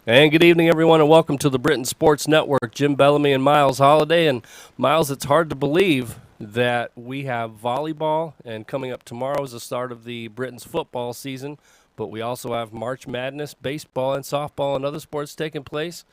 And good evening, everyone, and welcome to the Britain Sports Network. Jim Bellamy and Miles Holiday. And Miles, it's hard to believe that we have volleyball, and coming up tomorrow is the start of the Britain's football season. But we also have March Madness, baseball, and softball, and other sports taking place.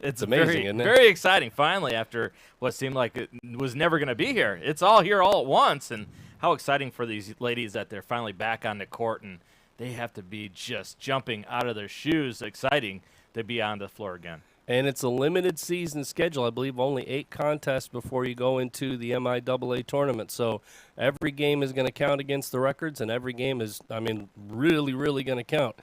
It's amazing, very, isn't it? very exciting. Finally, after what seemed like it was never going to be here, it's all here all at once. And how exciting for these ladies that they're finally back on the court, and they have to be just jumping out of their shoes. Exciting to be on the floor again. And it's a limited season schedule. I believe only 8 contests before you go into the MIAA tournament. So every game is going to count against the records, and every game is, really, really going to count.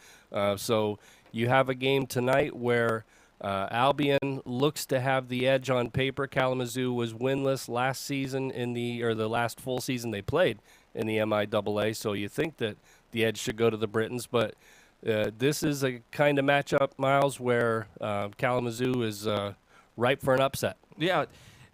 So you have a game tonight where Albion looks to have the edge on paper. Kalamazoo was winless last season the last full season they played in the MIAA. So you think that the edge should go to the Britons, but this is a kind of matchup, Miles, where Kalamazoo is ripe for an upset. Yeah,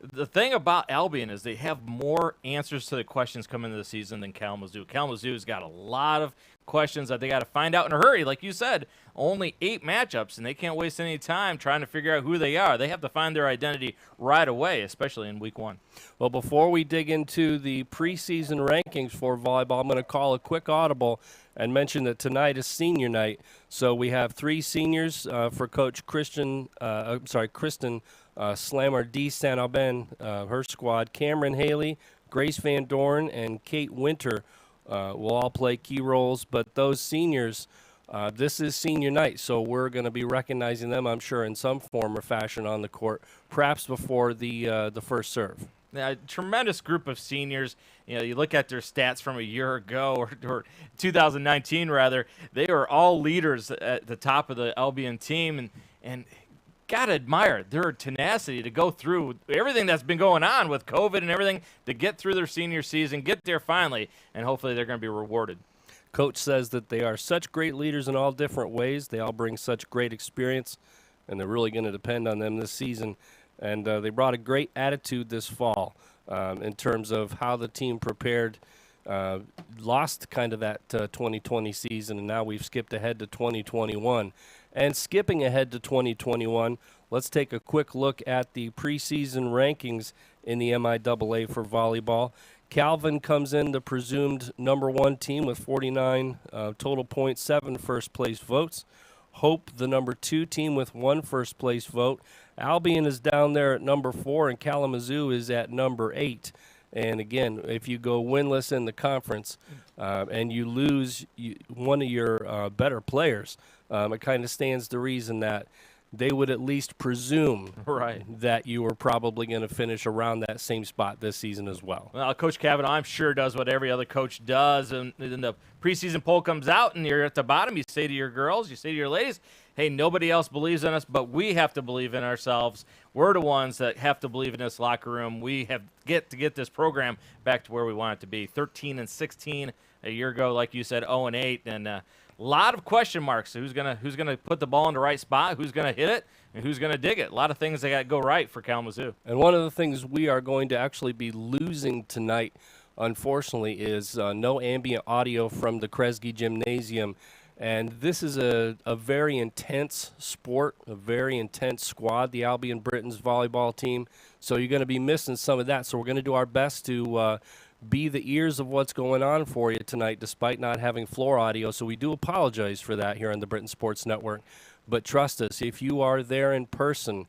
the thing about Albion is they have more answers to the questions coming into the season than Kalamazoo. Kalamazoo's got a lot of questions that they got to find out in a hurry. Like you said, only 8 matchups, and they can't waste any time trying to figure out who they are. They have to find their identity right away, especially in week 1. Well, before we dig into the preseason rankings for volleyball, I'm going to call a quick audible and mention that tonight is senior night. So we have 3 seniors for Coach Kristen Slammer D. San Alban, her squad. Cameron Haley, Grace Van Dorn, and Kate Winter will all play key roles. But those seniors, this is senior night, so we're going to be recognizing them, I'm sure, in some form or fashion on the court, perhaps before the first serve. A tremendous group of seniors. You know, you look at their stats from a year ago, or 2019 rather. They are all leaders at the top of the Albion team, and gotta admire their tenacity to go through everything that's been going on with COVID and everything to get through their senior season, get there finally, and hopefully they're going to be rewarded. Coach says that they are such great leaders in all different ways. They all bring such great experience, and they're really going to depend on them this season. And they brought a great attitude this fall in terms of how the team prepared. Lost kind of that 2020 season, and now we've skipped ahead to 2021. And skipping ahead to 2021, let's take a quick look at the preseason rankings in the MIAA for volleyball. Calvin comes in the presumed number 1 team with 49 total points, 7 first-place votes. Hope, the number 2 team, with 1 first-place vote. Albion is down there at number 4, and Kalamazoo is at number 8. And again, if you go winless in the conference and you lose one of your better players, it kind of stands to reason that they would at least presume that you were probably going to finish around that same spot this season as well. Well, Coach Kavanaugh, I'm sure, does what every other coach does. And then the preseason poll comes out, and you're at the bottom. You say to your girls, you say to your ladies, hey, nobody else believes in us, but we have to believe in ourselves. We're the ones that have to believe in this locker room. We have to get this program back to where we want it to be. 13-16 a year ago, like you said, 0-8, and a lot of question marks. Who's gonna put the ball in the right spot? Who's gonna hit it? And who's gonna dig it? A lot of things that got to go right for Kalamazoo. And one of the things we are going to actually be losing tonight, unfortunately, is no ambient audio from the Kresge Gymnasium. And this is a very intense sport, a very intense squad, the Albion Britons volleyball team. So you're going to be missing some of that. So we're going to do our best to be the ears of what's going on for you tonight, despite not having floor audio. So we do apologize for that here on the Britain Sports Network. But trust us, if you are there in person,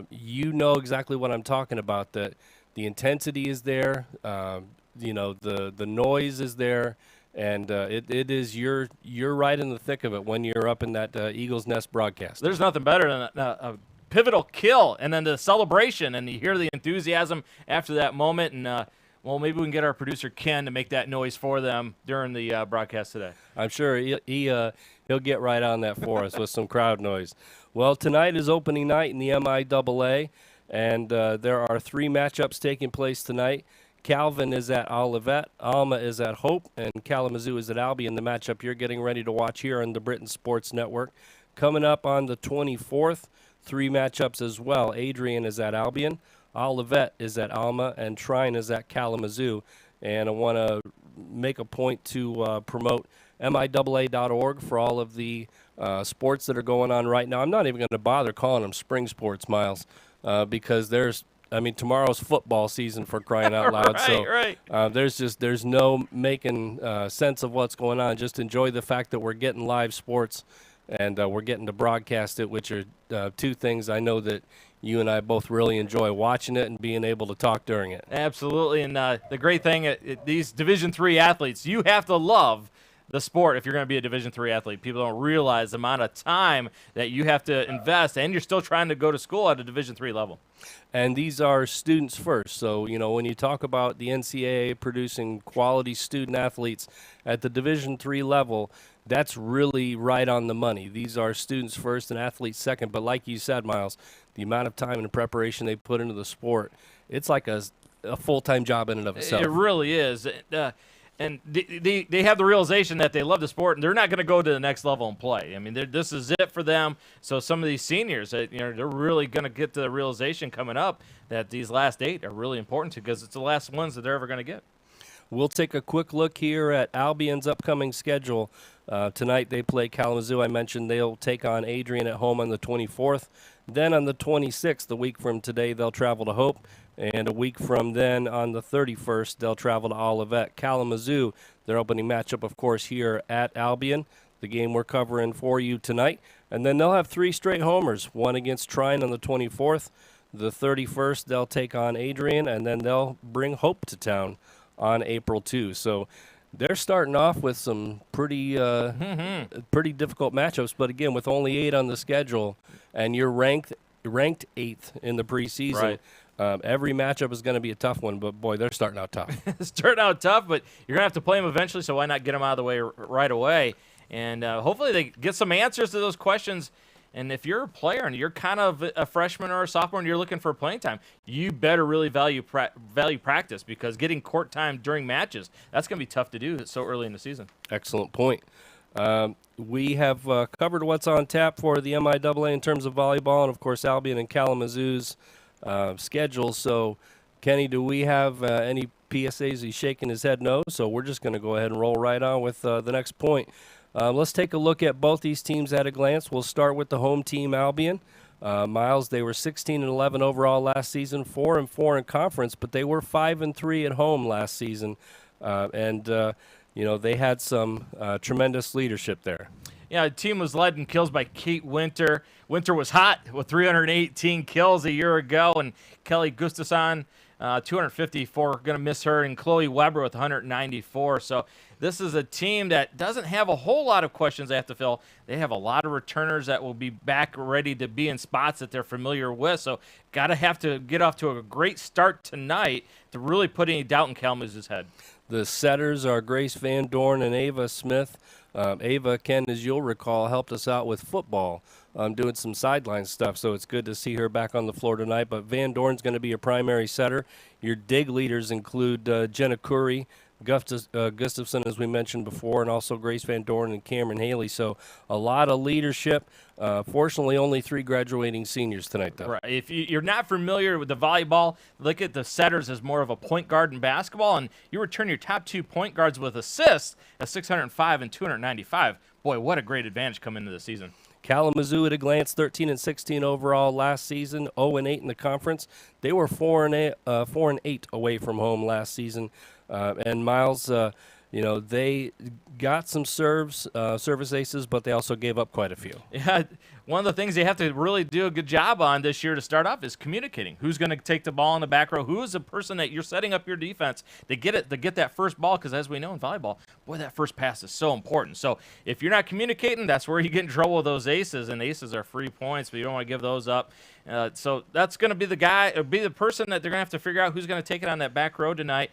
you know exactly what I'm talking about. That the intensity is there, the noise is there. And it is you're right in the thick of it when you're up in that Eagles Nest broadcast. There's nothing better than a pivotal kill and then the celebration, and you hear the enthusiasm after that moment. And maybe we can get our producer Ken to make that noise for them during the broadcast today. I'm sure he'll get right on that for us with some crowd noise. Well, tonight is opening night in the MIAA, and there are 3 matchups taking place tonight. Calvin is at Olivet, Alma is at Hope, and Kalamazoo is at Albion, the matchup you're getting ready to watch here on the Britain Sports Network. Coming up on the 24th, 3 matchups as well. Adrian is at Albion, Olivet is at Alma, and Trine is at Kalamazoo. And I want to make a point to promote MIAA.org for all of the sports that are going on right now. I'm not even going to bother calling them spring sports, Miles, because tomorrow's football season, for crying out loud. Right. There's no making sense of what's going on. Just enjoy the fact that we're getting live sports and we're getting to broadcast it, which are two things I know that you and I both really enjoy, watching it and being able to talk during it. Absolutely, and the great thing, these Division III athletes, you have to love the sport if you're going to be a Division III athlete. People don't realize the amount of time that you have to invest, and you're still trying to go to school at a Division III level. And these are students first. So, when you talk about the NCAA producing quality student athletes at the Division III level, that's really right on the money. These are students first and athletes second. But like you said, Miles, the amount of time and preparation they put into the sport, it's like a full-time job in and of itself. It really is. And they have the realization that they love the sport, and they're not going to go to the next level and play. I mean, this is it for them. So some of these seniors, they're really going to get to the realization coming up that these last 8 are really important because it's the last ones that they're ever going to get. We'll take a quick look here at Albion's upcoming schedule. Tonight they play Kalamazoo. I mentioned they'll take on Adrian at home on the 24th. Then on the 26th, a week from today, they'll travel to Hope. And a week from then, on the 31st, they'll travel to Olivet. Kalamazoo, their opening matchup, of course, here at Albion, the game we're covering for you tonight. And then they'll have 3 straight homers, one against Trine on the 24th. The 31st, they'll take on Adrian, and then they'll bring Hope to town on April 2. So they're starting off with some pretty difficult matchups. But, again, with only 8 on the schedule, and you're ranked 8th in the preseason, right. Every matchup is going to be a tough one, but, boy, they're starting out tough. Starting out tough, but you're going to have to play them eventually, so why not get them out of the way right away? And hopefully they get some answers to those questions. And if you're a player and you're kind of a freshman or a sophomore and you're looking for playing time, you better really value practice, because getting court time during matches, that's going to be tough to do so early in the season. Excellent point. We have covered what's on tap for the MIAA in terms of volleyball and, of course, Albion and Kalamazoo's schedules. So, Kenny, do we have any PSAs? He's shaking his head no, so we're just going to go ahead and roll right on with the next point. Let's take a look at both these teams at a glance. We'll start with the home team, Albion. Miles, they were 16-11 overall last season, 4-4 in conference, but they were 5-3 at home last season. They had some tremendous leadership there. Yeah, the team was led in kills by Kate Winter. Winter was hot with 318 kills a year ago, and Kelly Gustafson, 254, going to miss her, and Chloe Weber with 194. So this is a team that doesn't have a whole lot of questions they have to fill. They have a lot of returners that will be back ready to be in spots that they're familiar with. So have to get off to a great start tonight to really put any doubt in Kalamazoo's head. The setters are Grace Van Dorn and Ava Smith. Ava, Ken, as you'll recall, helped us out with football, doing some sideline stuff, so it's good to see her back on the floor tonight. But Van Dorn's going to be a primary setter. Your dig leaders include Jenna Curry, Gustafson, as we mentioned before, and also Grace Van Dorn and Cameron Haley. So a lot of leadership. Fortunately, only 3 graduating seniors tonight, though. Right. If you're not familiar with the volleyball, look at the setters as more of a point guard in basketball, and you return your top 2 point guards with assists at 605 and 295. Boy, what a great advantage coming into the season. Kalamazoo at a glance, 13-16 overall last season, 0-8 in the conference. They were 4-8 away from home last season. And Miles, they got some service aces, but they also gave up quite a few. Yeah, one of the things they have to really do a good job on this year to start off is communicating. Who's going to take the ball in the back row? Who is the person that you're setting up your defense to get that first ball? Because as we know in volleyball, boy, that first pass is so important. So if you're not communicating, that's where you get in trouble with those aces, and aces are free points, but you don't want to give those up. So that's going to be the person that they're going to have to figure out who's going to take it on that back row tonight.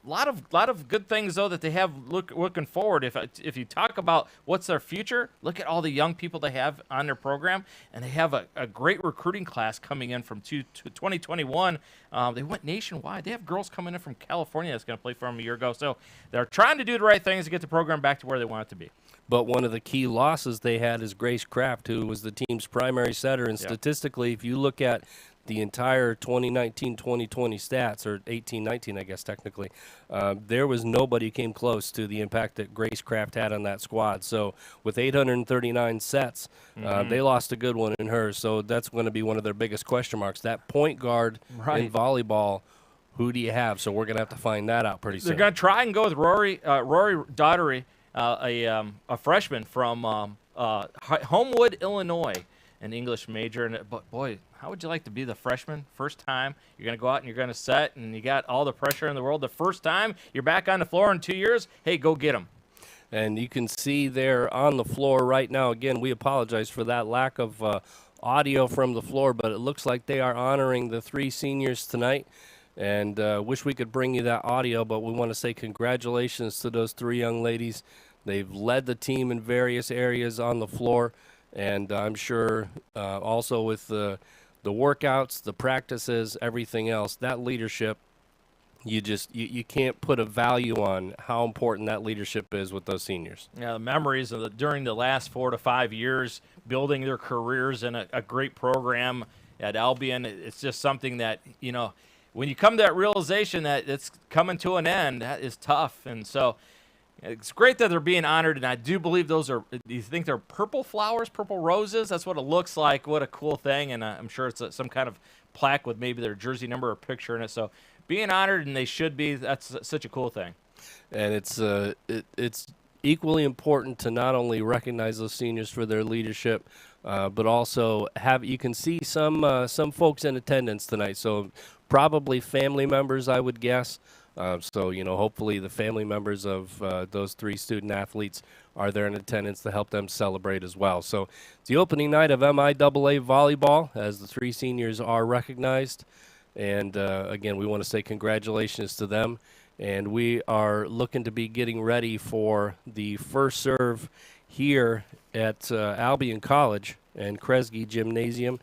Lot of good things though that they have looking forward. If you talk about what's their future, look at all the young people they have on their program, and they have a great recruiting class coming in from 2021. They went nationwide. They have girls coming in from California that's going to play for them a year ago. So they're trying to do the right things to get the program back to where they want it to be. But one of the key losses they had is Grace Kraft, who was the team's primary setter. And statistically, if you look at the entire 2019-2020 stats, or 18-19, I guess technically, there was nobody came close to the impact that Grace Kraft had on that squad. So with 839 sets, they lost a good one in her. So that's going to be one of their biggest question marks. That point guard in volleyball, who do you have? So we're going to have to find that out pretty soon. They're going to try and go with Rory Daughtery, a freshman from Homewood, Illinois, an English major. But boy, how would you like to be the freshman? First time you're going to go out and you're going to set, and you got all the pressure in the world. The first time you're back on the floor in 2 years, hey, go get them. And you can see they're on the floor right now. Again, we apologize for that lack of audio from the floor, but it looks like they are honoring the 3 seniors tonight. And wish we could bring you that audio, but we want to say congratulations to those 3 young ladies. They've led the team in various areas on the floor, and I'm sure also with the workouts, the practices, everything else, that leadership, you can't put a value on how important that leadership is with those seniors. Yeah, the memories of during the last 4 to 5 years, building their careers in a great program at Albion, it's just something that, when you come to that realization that it's coming to an end, that is tough. And so it's great that they're being honored, and I do believe those are – do you think they're purple flowers, purple roses? That's what it looks like. What a cool thing, and I'm sure it's some kind of plaque with maybe their jersey number or picture in it. So being honored, and they should be, that's such a cool thing. And it's equally important to not only recognize those seniors for their leadership, but also you can see some folks in attendance tonight. So probably family members, I would guess. So, hopefully the family members of those 3 student athletes are there in attendance to help them celebrate as well. So it's the opening night of MIAA volleyball as the 3 seniors are recognized. And, again, we want to say congratulations to them. And we are looking to be getting ready for the first serve here at Albion College and Kresge Gymnasium.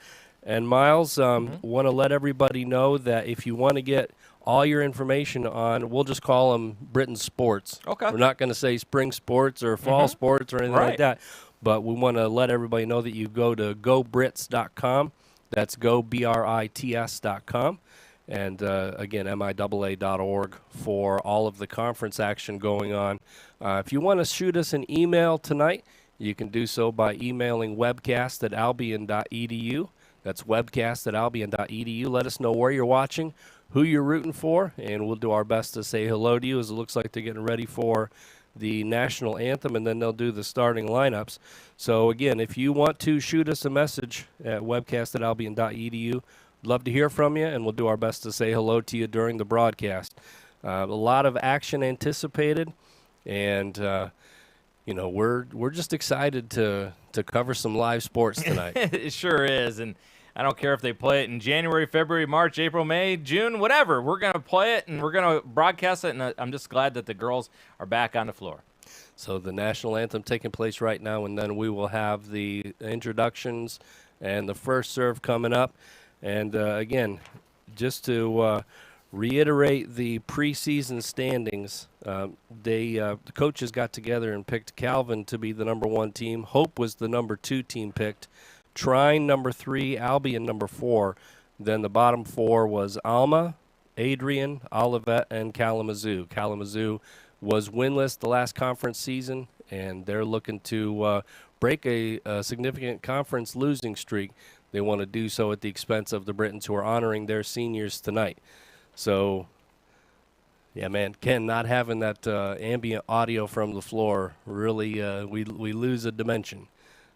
And Miles, want to let everybody know that if you want to get all your information on, we'll just call them Britain sports. Okay. We're not going to say spring sports or fall sports or anything like that. But we want to let everybody know that you go to gobrits.com. That's gobrits.com. And, again, MIAA.org for all of the conference action going on. If you want to shoot us an email tonight, you can do so by emailing webcast@albion.edu. That's webcast@albion.edu. Let us know where you're watching, who you're rooting for, and we'll do our best to say hello to you as it looks like they're getting ready for the national anthem, and then they'll do the starting lineups. So, again, if you want to shoot us a message at webcast@albion.edu, love to hear from you, and we'll do our best to say hello to you during the broadcast. A lot of action anticipated, and we're just excited to cover some live sports tonight. It sure is, and I don't care if they play it in January, February, March, April, May, June, whatever. We're going to play it, and we're going to broadcast it, and I'm just glad that the girls are back on the floor. So the national anthem taking place right now, and then we will have the introductions and the first serve coming up. And, again, just to reiterate the preseason standings, the coaches got together and picked Calvin to be the number 1 team. Hope was the number 2 team picked. Trine, number 3, Albion, number 4. Then the bottom 4 was Alma, Adrian, Olivet, and Kalamazoo. Kalamazoo was winless the last conference season, and they're looking to break a significant conference losing streak. They want to do so at the expense of the Britons, who are honoring their seniors tonight. So, yeah, man, Ken, not having that ambient audio from the floor, really, we lose a dimension.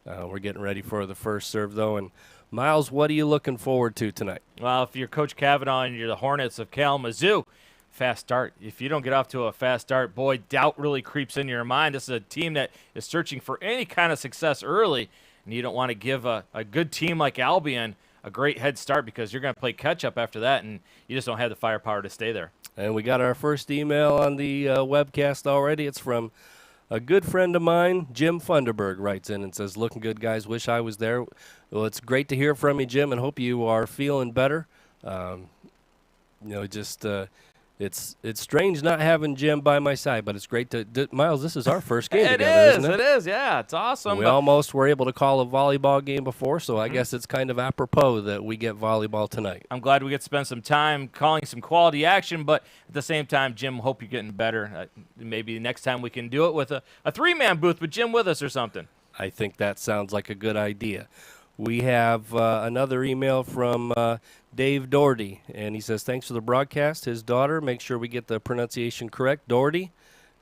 We're getting ready for the first serve, though. And, Miles, what are you looking forward to tonight? Well, if you're Coach Kavanaugh and you're the Hornets of Kalamazoo, fast start. If you don't get off to a fast start, boy, doubt really creeps into your mind. This is a team that is searching for any kind of success early, and you don't want to give a good team like Albion a great head start because you're going to play catch-up after that, and you just don't have the firepower to stay there. And we got our first email on the webcast already. It's from a good friend of mine, Jim Funderburg, writes in and says, "Looking good, guys. Wish I was there." Well, it's great to hear from you, Jim, and hope you are feeling better. It's strange not having Jim by my side, but it's great to Miles. This is our first game It together, is. isn't it? It is. Yeah, it's awesome. We almost were able to call a volleyball game before, so Mm-hmm. I guess it's kind of apropos that we get volleyball tonight. I'm glad we get to spend some time calling some quality action, but at the same time, Jim, hope you're getting better. Maybe next time we can do it with a three-man booth with Jim with us or something. I think that sounds like a good idea. We have another email from Dave Doherty, and he says, thanks for the broadcast. His daughter, make sure we get the pronunciation correct, Doherty,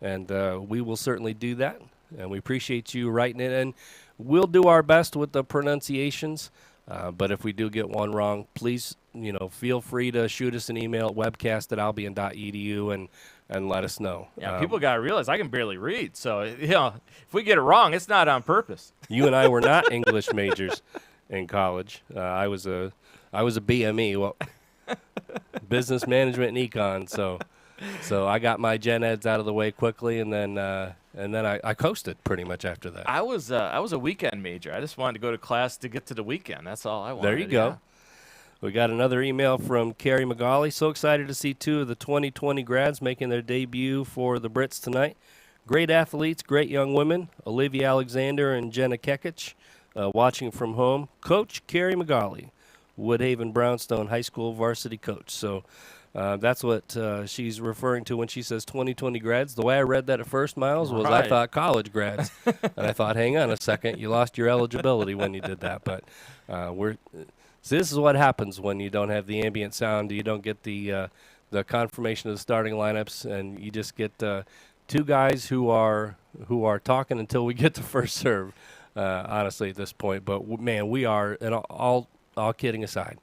and we will certainly do that. And we appreciate you writing it in. We'll do our best with the pronunciations, but if we do get one wrong, please, feel free to shoot us an email at webcast@albion.edu and let us know. Yeah, people got to realize I can barely read, so if we get it wrong, it's not on purpose. You and I were not English majors in college. I was a BME, well, business management and econ. So I got my gen eds out of the way quickly, and then I coasted pretty much after that. I was a weekend major. I just wanted to go to class to get to the weekend. That's all I wanted. There you go. Yeah. We got another email from Carrie McGauley. So excited to see two of the 2020 grads making their debut for the Brits tonight. Great athletes, great young women, Olivia Alexander and Jenna Kekich, watching from home. Coach Carrie McGauley, Woodhaven Brownstone High School varsity coach. So that's what she's referring to when she says 2020 grads. The way I read that at first, Miles, was Right. I thought college grads. And I thought, hang on a second, you lost your eligibility when you did that. But so this is what happens when you don't have the ambient sound. You don't get the confirmation of the starting lineups, and you just get two guys who are talking until we get to first serve. Honestly, at this point, but man, we are, and all kidding aside,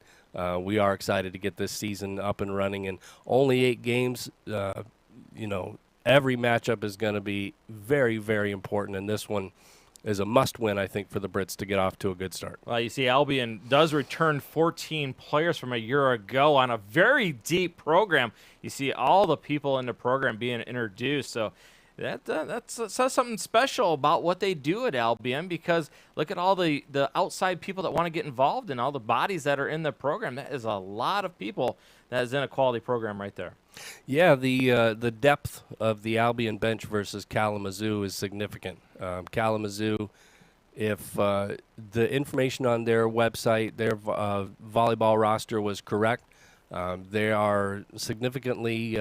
we are excited to get this season up and running. And only 8 games. Every matchup is going to be very, very important, and this one is a must-win, I think, for the Brits to get off to a good start. Well, you see, Albion does return 14 players from a year ago on a very deep program. You see all the people in the program being introduced, so that says something special about what they do at Albion, because look at all the outside people that want to get involved and all the bodies that are in the program. That is a lot of people that is in a quality program right there. Yeah, the depth of the Albion bench versus Kalamazoo is significant. Kalamazoo, if the information on their website, their volleyball roster was correct, they are significantly,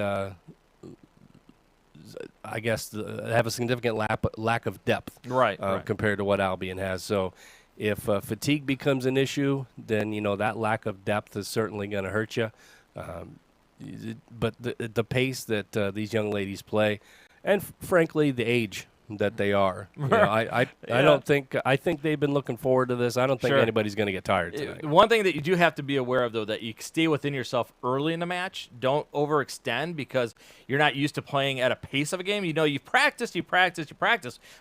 I guess, have a significant lack of depth Right. compared to what Albion has. So if fatigue becomes an issue, then, that lack of depth is certainly going to hurt you. But the pace that these young ladies play, and frankly, the age that they are. I think they've been looking forward to this. I don't think Sure. anybody's going to get tired tonight. One thing that you do have to be aware of, though, that you stay within yourself early in the match. Don't overextend, because you're not used to playing at a pace of a game. You practice,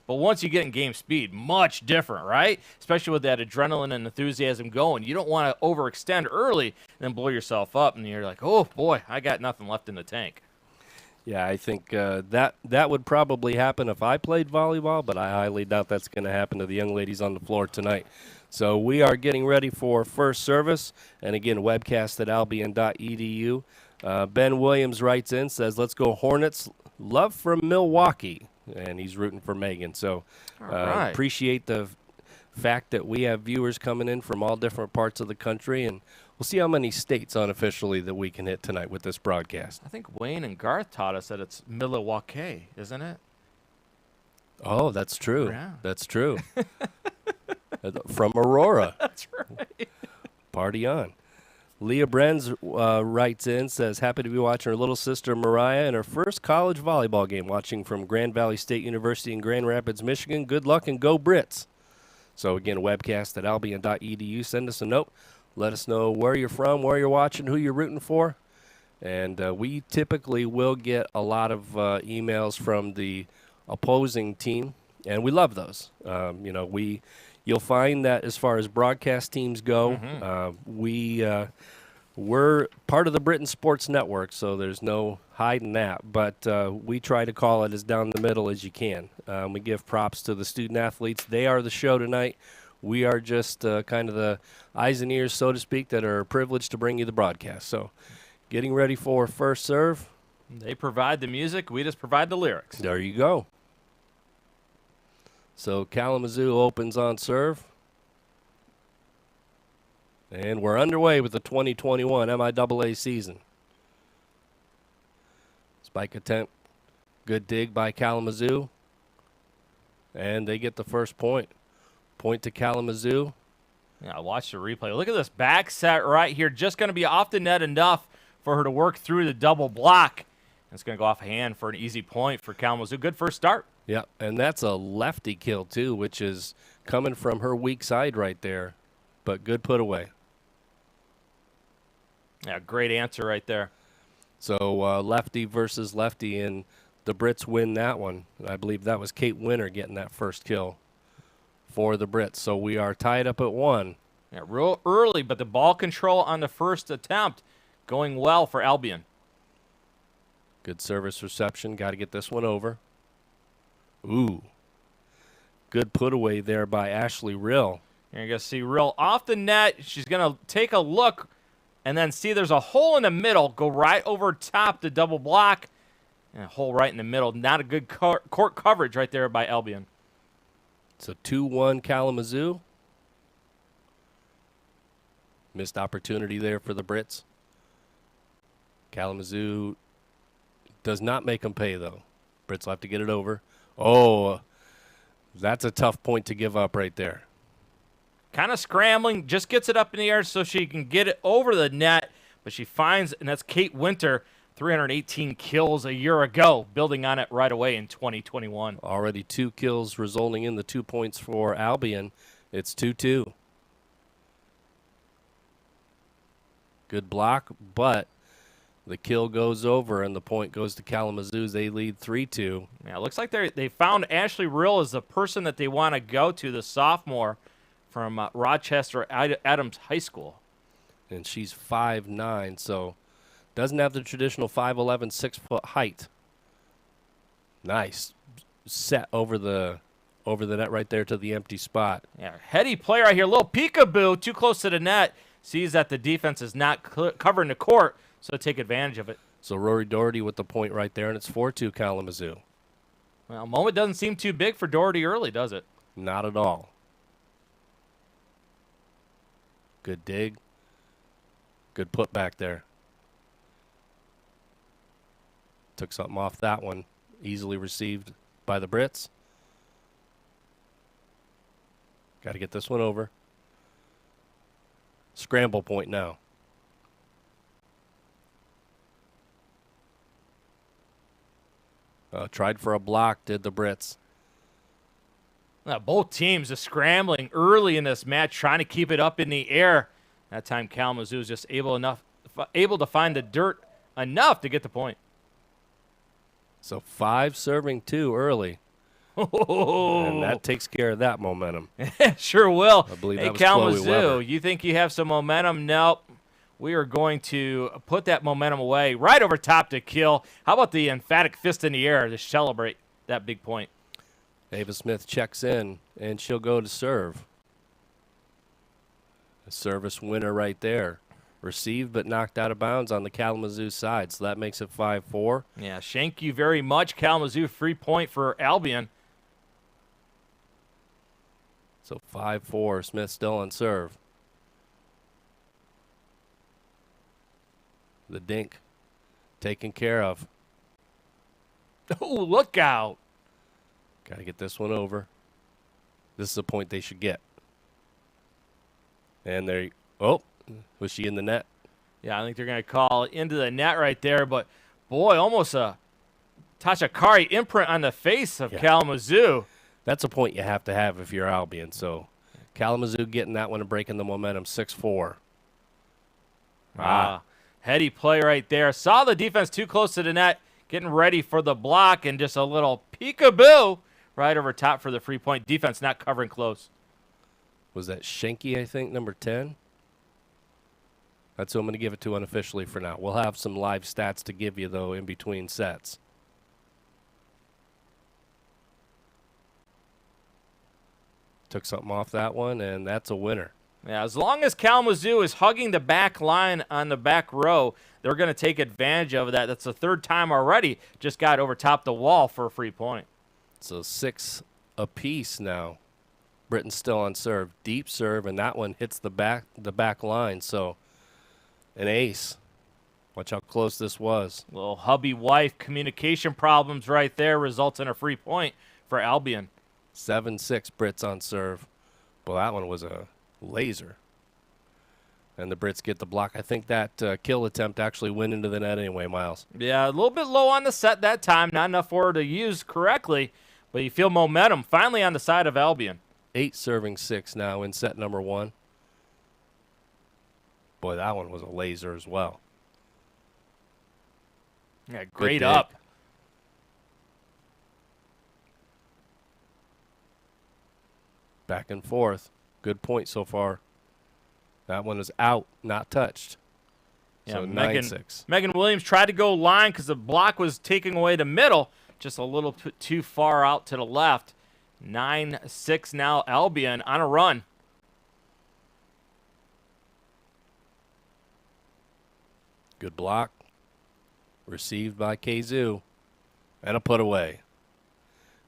but once you get in game speed, much different, right? Especially with that adrenaline and enthusiasm going. You don't want to overextend early and then blow yourself up, and you're like, oh, boy, I got nothing left in the tank. Yeah, I think that would probably happen if I played volleyball, but I highly doubt that's going to happen to the young ladies on the floor tonight. So we are getting ready for first service, and again, webcast@albion.edu. Ben Williams writes in, says, let's go Hornets, love from Milwaukee, and he's rooting for Megan. So right. Appreciate the fact that we have viewers coming in from all different parts of the country, and we'll see how many states unofficially that we can hit tonight with this broadcast. I think Wayne and Garth taught us that it's Milwaukee, isn't it? Oh, that's true. Yeah. That's true. From Aurora. That's right. Party on. Leah Brenz writes in, says, happy to be watching her little sister Mariah in her first college volleyball game, watching from Grand Valley State University in Grand Rapids, Michigan. Good luck and go Brits. So again, webcast@albion.edu. Send us a note. Let us know where you're from, where you're watching, who you're rooting for. And we typically will get a lot of emails from the opposing team, and we love those. You'll find that as far as broadcast teams go, we're part of the Britain Sports Network, so there's no hiding that. But we try to call it as down the middle as you can. We give props to the student athletes. They are the show tonight. We are just kind of the eyes and ears, so to speak, that are privileged to bring you the broadcast. So getting ready for first serve. They provide the music. We just provide the lyrics. There you go. So Kalamazoo opens on serve. And we're underway with the 2021 MIAA season. Spike attempt. Good dig by Kalamazoo. And they get the first point. Point to Kalamazoo. Yeah, watch the replay. Look at this back set right here. Just going to be off the net enough for her to work through the double block. It's going to go off hand for an easy point for Kalamazoo. Good first start. Yeah, and that's a lefty kill, too, which is coming from her weak side right there. But good put away. Yeah, great answer right there. So lefty versus lefty, and the Brits win that one. I believe that was Kate Winter getting that first kill for the Brits. So we are tied up at 1. Yeah, real early, but the ball control on the first attempt going well for Albion. Good service reception. Got to get this one over. Ooh. Good put away there by Ashley Rill. You're going to see Rill off the net. She's going to take a look and then see there's a hole in the middle. Go right over top the double block. And a hole right in the middle. Not a good court coverage right there by Albion. It's a 2-1 Kalamazoo. Missed opportunity there for the Brits. Kalamazoo does not make them pay, though. Brits will have to get it over. Oh, that's a tough point to give up right there. Kind of scrambling, just gets it up in the air so she can get it over the net. But she finds, and that's Kate Winter, 318 kills a year ago, building on it right away in 2021. Already 2 kills resulting in the 2 points for Albion. It's 2-2. Good block, but the kill goes over and the point goes to Kalamazoo. They lead 3-2. Yeah, it looks like they found Ashley Rill as the person that they want to go to, the sophomore from Rochester Adams High School. And she's 5'9", so doesn't have the traditional 5'11", 6-foot height. Nice set over the net right there to the empty spot. Yeah, heady play right here. Little peekaboo, too close to the net. Sees that the defense is not covering the court, so take advantage of it. So Rory Doherty with the point right there, and it's 4-2 Kalamazoo. Well, moment doesn't seem too big for Doherty early, does it? Not at all. Good dig. Good put back there. Took something off that one. Easily received by the Brits. Got to get this one over. Scramble point now. Tried for a block, did the Brits. Now, both teams are scrambling early in this match, trying to keep it up in the air. That time Kalamazoo is just able to find the dirt enough to get the point. So 5 serving 2 early. Oh. And that takes care of that momentum. Sure will. I believe hey, that was Chloe Kalamazoo, Weber. you think you have some momentum? Nope. We are going to put that momentum away right over top to kill. How about the emphatic fist in the air to celebrate that big point? Ava Smith checks in, and she'll go to serve. A service winner right there. Received but knocked out of bounds on the Kalamazoo side, so that makes it 5-4. Yeah, thank you very much, Kalamazoo. Free point for Albion. So 5-4, Smith still on serve. The dink taken care of. Oh, look out. Got to get this one over. This is a point they should get. And there, oh, was she in the net? Yeah, I think they're going to call into the net right there. But, boy, almost a Tasha Kari imprint on the face of Kalamazoo. That's a point you have to have if you're Albion. So Kalamazoo getting that one and breaking the momentum, 6-4. Heady play right there. Saw the defense too close to the net, getting ready for the block, and just a little peekaboo right over top for the free point. Defense not covering close. Was that Schenke, I think, number 10? That's who I'm going to give it to unofficially for now. We'll have some live stats to give you, though, in between sets. Took something off that one, and that's a winner. Yeah, as long as Kalamazoo is hugging the back line on the back row, they're going to take advantage of that. That's the third time already. Just got over top the wall for a free point. So 6 apiece now. Britain's still on serve. Deep serve, and that one hits the back line. So an ace. Watch how close this was. Little hubby-wife communication problems right there results in a free point for Albion. 7-6 Brits on serve. Well, that one was a laser. And the Brits get the block. I think that kill attempt actually went into the net anyway, Miles. Yeah, a little bit low on the set that time. Not enough for her to use correctly, but you feel momentum finally on the side of Albion. 8 serving 6 now in set number 1. Boy, that one was a laser as well. Yeah, great up. Back and forth. Good point so far. That one is out, not touched. Yeah, So 9-6. Megan Williams tried to go line because the block was taking away the middle, just a little too far out to the left. 9-6 now, Albion on a run. Good block. Received by Kazoo. And a put away.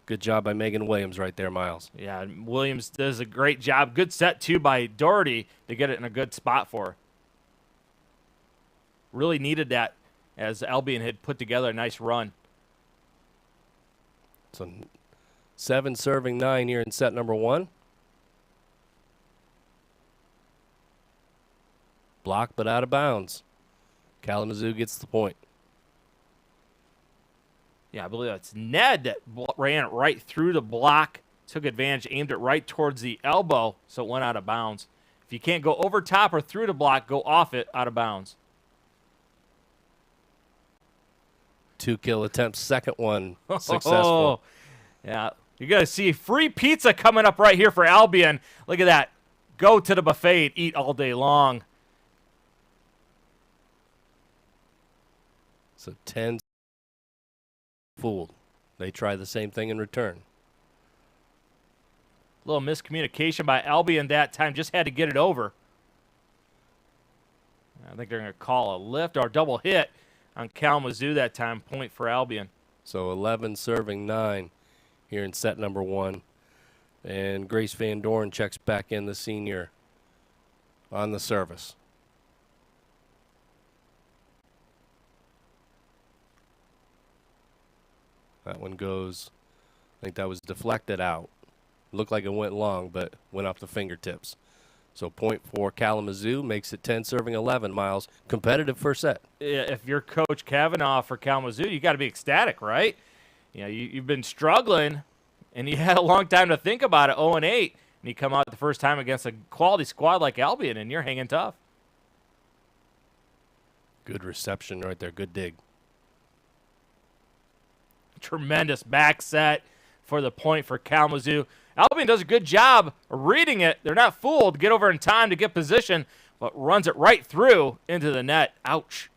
Good job by Megan Williams right there, Miles. Yeah, Williams does a great job. Good set, too, by Doherty to get it in a good spot for her. Really needed that as Albion had put together a nice run. So 7 serving 9 here in set number 1. Block, but out of bounds. Kalamazoo gets the point. Yeah, I believe that's Ned that ran it right through the block, took advantage, aimed it right towards the elbow, so it went out of bounds. If you can't go over top or through the block, go off it, out of bounds. 2 kill attempts, second one successful. Yeah, you're going to see free pizza coming up right here for Albion. Look at that. Go to the buffet and eat all day long. So 10 fooled. They try the same thing in return. Little miscommunication by Albion that time. Just had to get it over. I think they're going to call a lift or a double hit on Kalamazoo that time. Point for Albion. So 11 serving 9 here in set number 1. And Grace Van Doren checks back in, the senior, on the service. That one goes, I think that was deflected out. Looked like it went long, but went off the fingertips. So point for Kalamazoo, makes it 10 serving 11, Miles. Competitive first set. If you're Coach Kavanaugh for Kalamazoo, you got to be ecstatic, right? You know, you've been struggling, and you had a long time to think about it, 0-8, and you come out the first time against a quality squad like Albion, and you're hanging tough. Good reception right there, good dig. Tremendous back set for the point for Kalamazoo. Albion does a good job of reading it. They're not fooled. Get over in time to get position, but runs it right through into the net. Ouch.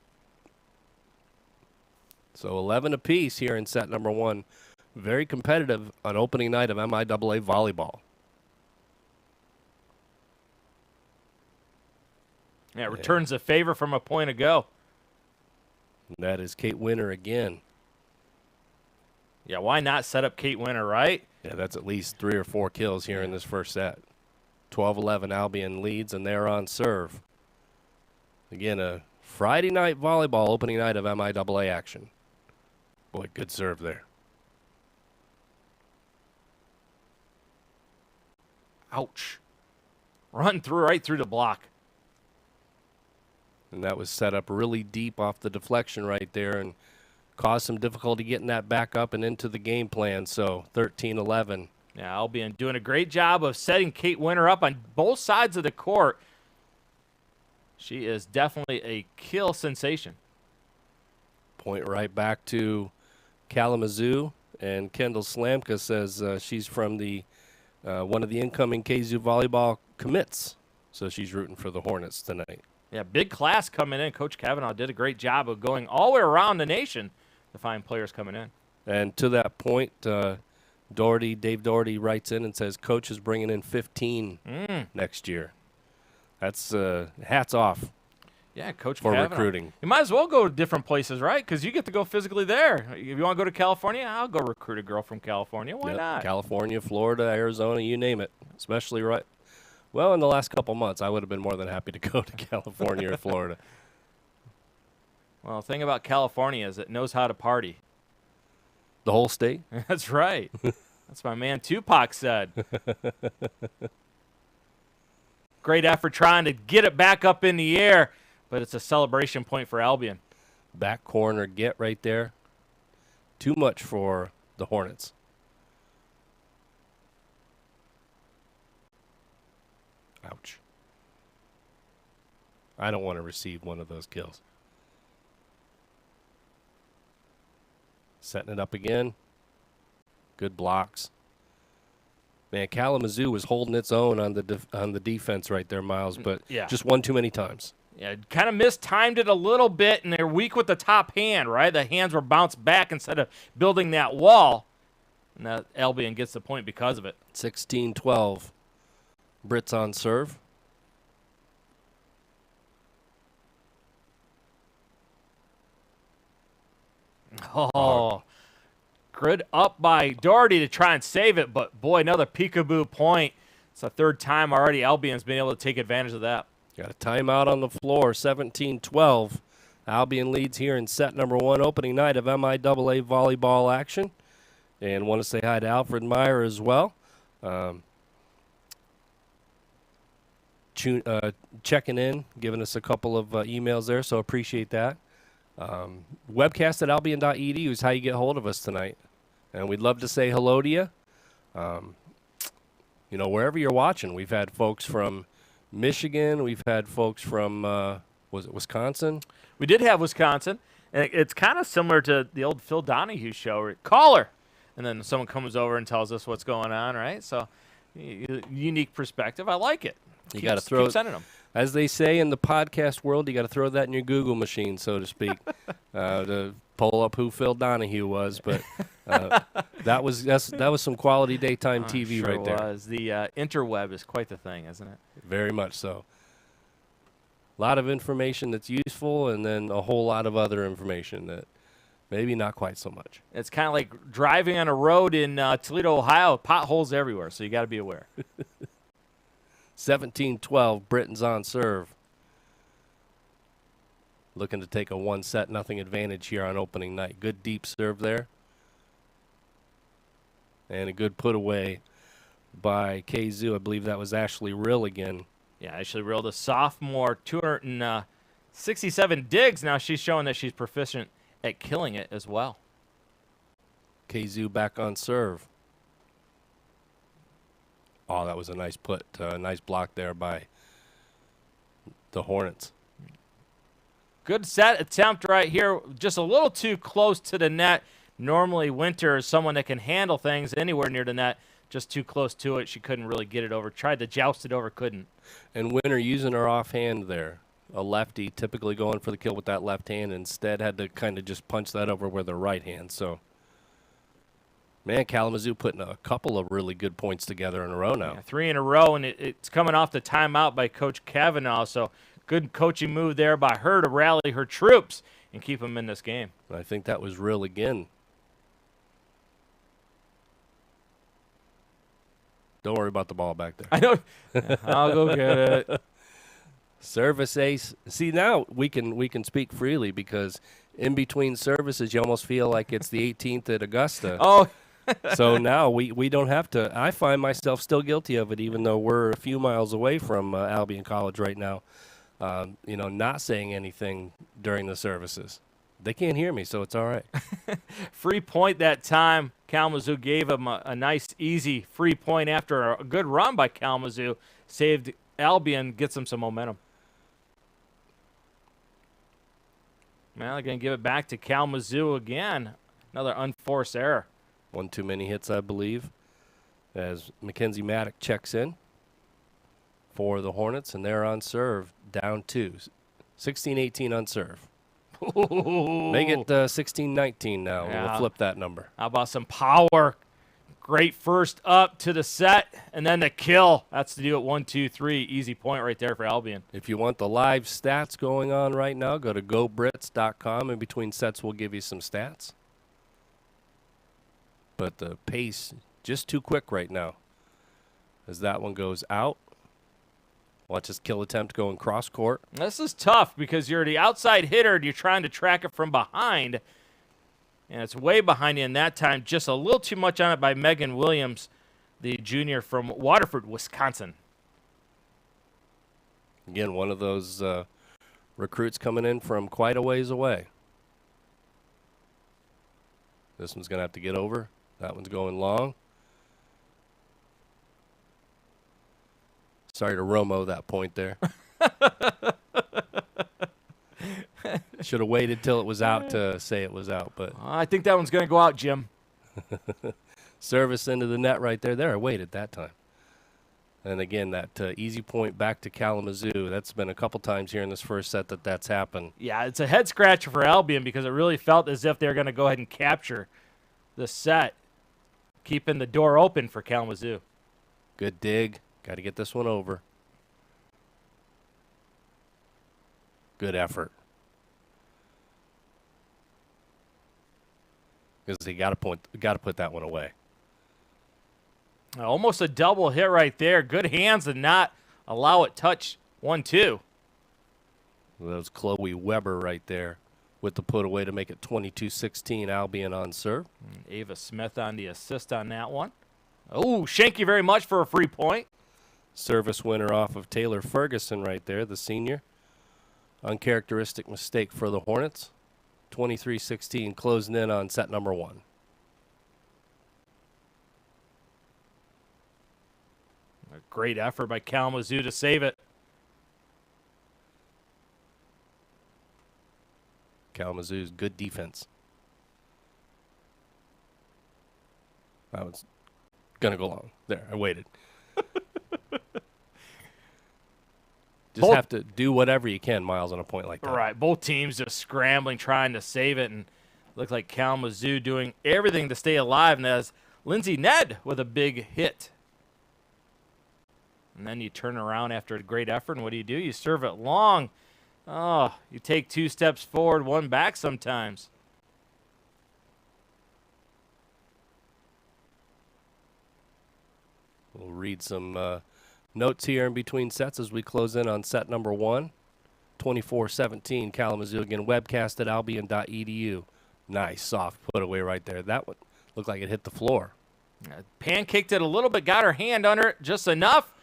So 11 apiece here in set number 1. Very competitive on opening night of MIAA volleyball. Yeah, returns a favor from a point ago. And that is Kate Winter again. Yeah, why not set up Kate Winter, right? Yeah, that's at least 3 or 4 kills here in this first set. 12-11 Albion leads, and they're on serve. Again, a Friday night volleyball opening night of MIAA action. Boy, good serve there. Ouch. Run through right through the block. And that was set up really deep off the deflection right there and caused some difficulty getting that back up and into the game plan. So 13-11. Yeah, Albion doing a great job of setting Kate Winter up on both sides of the court. She is definitely a kill sensation. Point right back to Kalamazoo. And Kendall Slamka says she's from the one of the incoming KZU volleyball commits. So she's rooting for the Hornets tonight. Yeah, big class coming in. Coach Kavanaugh did a great job of going all the way around the nation to find players coming in. And to that point, Dave Doherty writes in and says Coach is bringing in 15 next year. That's hats off Yeah, Coach for Kavanaugh. recruiting. You might as well go to different places, right? Because you get to go physically there. If you want to go to California, I'll go recruit a girl from California. Why Yep, not? California, Florida, Arizona, you name it. Especially well, in the last couple months, I would have been more than happy to go to California or Florida. Well, the thing about California is it knows how to party. The whole state? That's right. That's my man Tupac said. Great effort trying to get it back up in the air, but it's a celebration point for Albion. Back corner get right there. Too much for the Hornets. Ouch. I don't want to receive one of those kills. Setting it up again. Good blocks. Man, Kalamazoo was holding its own on the defense right there, Miles, but just one too many times. Yeah, kind of mistimed it a little bit, and they're weak with the top hand, right? The hands were bounced back instead of building that wall. And that Albion gets the point because of it. 16-12. Brits on serve. Oh, good up by Doherty to try and save it, but boy, another peekaboo point. It's the third time already Albion's been able to take advantage of that. Got a timeout on the floor, 17-12. Albion leads here in set number 1, opening night of MIAA volleyball action. And want to say hi to Alfred Meyer as well. Checking in, giving us a couple of emails there, so appreciate that. Webcast at albion.edu is how you get hold of us tonight. And we'd love to say hello to you. Wherever you're watching, we've had folks from Michigan. We've had folks from, was it Wisconsin? We did have Wisconsin. And it's kind of similar to the old Phil Donahue show. Caller. And then someone comes over and tells us what's going on, right? So, unique perspective. I like it. You got to throw keep sending them. As they say in the podcast world, you got to throw that in your Google machine, so to speak, to pull up who Phil Donahue was. But that was some quality daytime TV sure right there. Was. The interweb is quite the thing, isn't it? Very much so. A lot of information that's useful, and then a whole lot of other information that maybe not quite so much. It's kind of like driving on a road in Toledo, Ohio. Potholes everywhere, so you got to be aware. 17-12, Britons on serve. Looking to take a 1-0 advantage here on opening night. Good deep serve there. And a good put away by Kalamazoo. I believe that was Ashley Rill again. Yeah, Ashley Rill, the sophomore, 267 digs. Now she's showing that she's proficient at killing it as well. Kalamazoo back on serve. Oh, that was a nice put, nice block there by the Hornets. Good set attempt right here, just a little too close to the net. Normally Winter is someone that can handle things anywhere near the net, just too close to it. She couldn't really get it over. Tried to joust it over, couldn't. And Winter using her offhand there. A lefty, typically going for the kill with that left hand, instead had to kind of just punch that over with her right hand. So, man, Kalamazoo putting a couple of really good points together in a row now. Yeah, 3 in a row, and it's coming off the timeout by Coach Kavanaugh. So, good coaching move there by her to rally her troops and keep them in this game. I think that was Rill again. Don't worry about the ball back there. I know. I'll go get it. Service ace. See, now we can speak freely because in between services, you almost feel like it's the 18th at Augusta. Oh. So now we don't have to. I find myself still guilty of it, even though we're a few miles away from Albion College right now. Not saying anything during the services. They can't hear me, so it's all right. Free point that time. Kalamazoo gave him a nice, easy free point after a good run by Kalamazoo. Saved Albion, gets them some momentum. Now they're going to give it back to Kalamazoo again. Another unforced error. One too many hits, I believe, as Mackenzie Maddock checks in for the Hornets, and they're on serve, down 2. 16-18 on serve. Make it 16-19 now. Yeah. We'll flip that number. How about some power? Great first up to the set, and then the kill. That's to do it 1-2-3. Easy point right there for Albion. If you want the live stats going on right now, go to gobrits.com. In between sets, we'll give you some stats. But the pace, just too quick right now. As that one goes out. Watch this kill attempt going cross court. This is tough because you're the outside hitter and you're trying to track it from behind. And it's way behind you in that time. Just a little too much on it by Megan Williams, the junior from Waterford, Wisconsin. Again, one of those recruits coming in from quite a ways away. This one's going to have to get over. That one's going long. Sorry to Romo that point there. Should have waited till it was out to say it was out. But I think that one's going to go out, Jim. Service into the net right there. There, I waited that time. And again, that easy point back to Kalamazoo. That's been a couple times here in this first set that's happened. Yeah, it's a head scratcher for Albion because it really felt as if they were going to go ahead and capture the set, keeping the door open for Kalamazoo. Good dig. Got to get this one over. Good effort. Because they got to put that one away. Almost a double hit right there. Good hands and not allow it touch 1-2. Well, that was Chloe Weber right there with the put away to make it 22-16 Albion on serve. Ava Smith on the assist on that one. Oh, thank you very much for a free point. Service winner off of Taylor Ferguson right there, the senior. Uncharacteristic mistake for the Hornets. 23-16, closing in on set number 1. A great effort by Kalamazoo to save it. Kalamazoo's good defense. That was going to go long. There, I waited. Just have to do whatever you can, Miles, on a point like that. Right, both teams just scrambling, trying to save it, and looked like Kalamazoo doing everything to stay alive. And as Lindsay Ned with a big hit. And then you turn around after a great effort, and what do? You serve it long. Oh, you take 2 steps forward, 1 back sometimes. We'll read some notes here in between sets as we close in on set number 1. 24-17 Kalamazoo. Again, webcast at albion.edu. Nice soft put away right there. That one looked like it hit the floor. Pancaked it a little bit, got her hand under it just enough,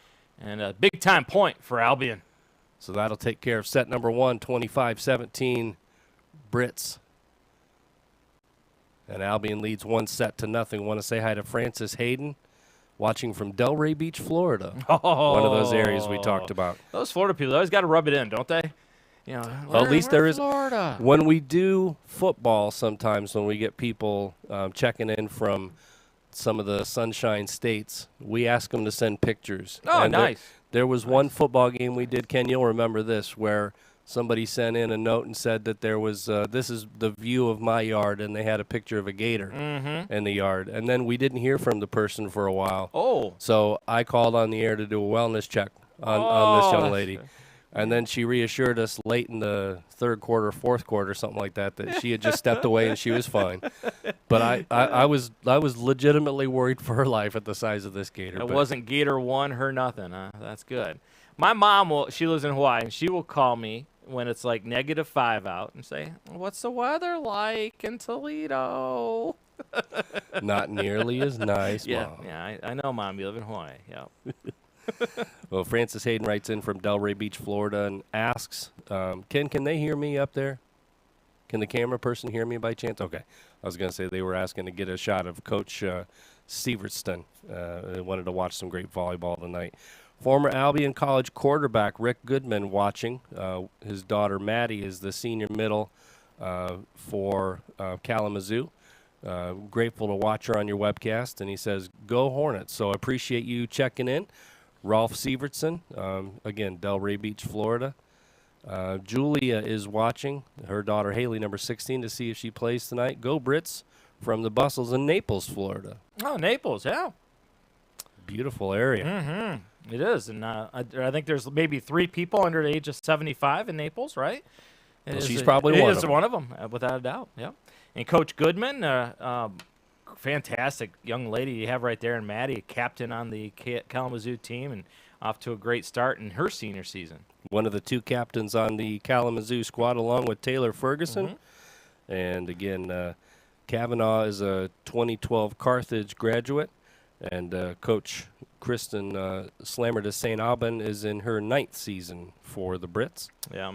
and a big-time point for Albion. So that'll take care of set number 1, 25-17 Brits. And Albion leads 1 set to nothing. Want to say hi to Francis Hayden, watching from Delray Beach, Florida. Oh, one of those areas we talked about. Those Florida people always got to rub it in, don't they? You know, well, at least there is. Florida. When we do football, sometimes when we get people checking in from some of the Sunshine States, we ask them to send pictures. Oh, and nice. There was one football game we did, Ken, you'll remember this, where somebody sent in a note and said that there was, this is the view of my yard, and they had a picture of a gator in the yard. And then we didn't hear from the person for a while. Oh. So I called on the air to do a wellness check on this young lady. And then she reassured us late in the third quarter, fourth quarter, something like that, that she had just stepped away and she was fine. But I was legitimately worried for her life at the size of this gator. It wasn't Gator 1, her nothing, huh? That's good. My mom, she lives in Hawaii, and she will call me when it's like -5 out and say, what's the weather like in Toledo? Not nearly as nice, yeah, Mom. Yeah, I know, Mom. You live in Hawaii. Yeah. Well, Francis Hayden writes in from Delray Beach, Florida, and asks, can they hear me up there? Can the camera person hear me by chance? Okay. I was going to say they were asking to get a shot of Coach Sievertson. They wanted to watch some great volleyball tonight. Former Albion College quarterback Rick Goodman watching. His daughter Maddie is the senior middle for Kalamazoo. Grateful to watch her on your webcast. And he says, go Hornets. So I appreciate you checking in. Rolf Sievertson, again, Delray Beach, Florida. Julia is watching her daughter Haley, number 16, to see if she plays tonight. Go Brits. from the Bustles in Naples, Florida. Oh, Naples, yeah. Beautiful area. It is, and I think there's maybe 3 people under the age of 75 in Naples, right? Well, she's probably one of them. One of them, without a doubt. Yeah. And Coach Goodman, fantastic young lady you have right there, and Maddie, captain on the Kalamazoo team, and off to a great start in her senior season. One of the 2 captains on the Kalamazoo squad, along with Taylor Ferguson. And again, Kavanaugh is a 2012 Carthage graduate, and Coach Kristen Slammer de St. Aubin is in her 9th season for the Brits. Yeah,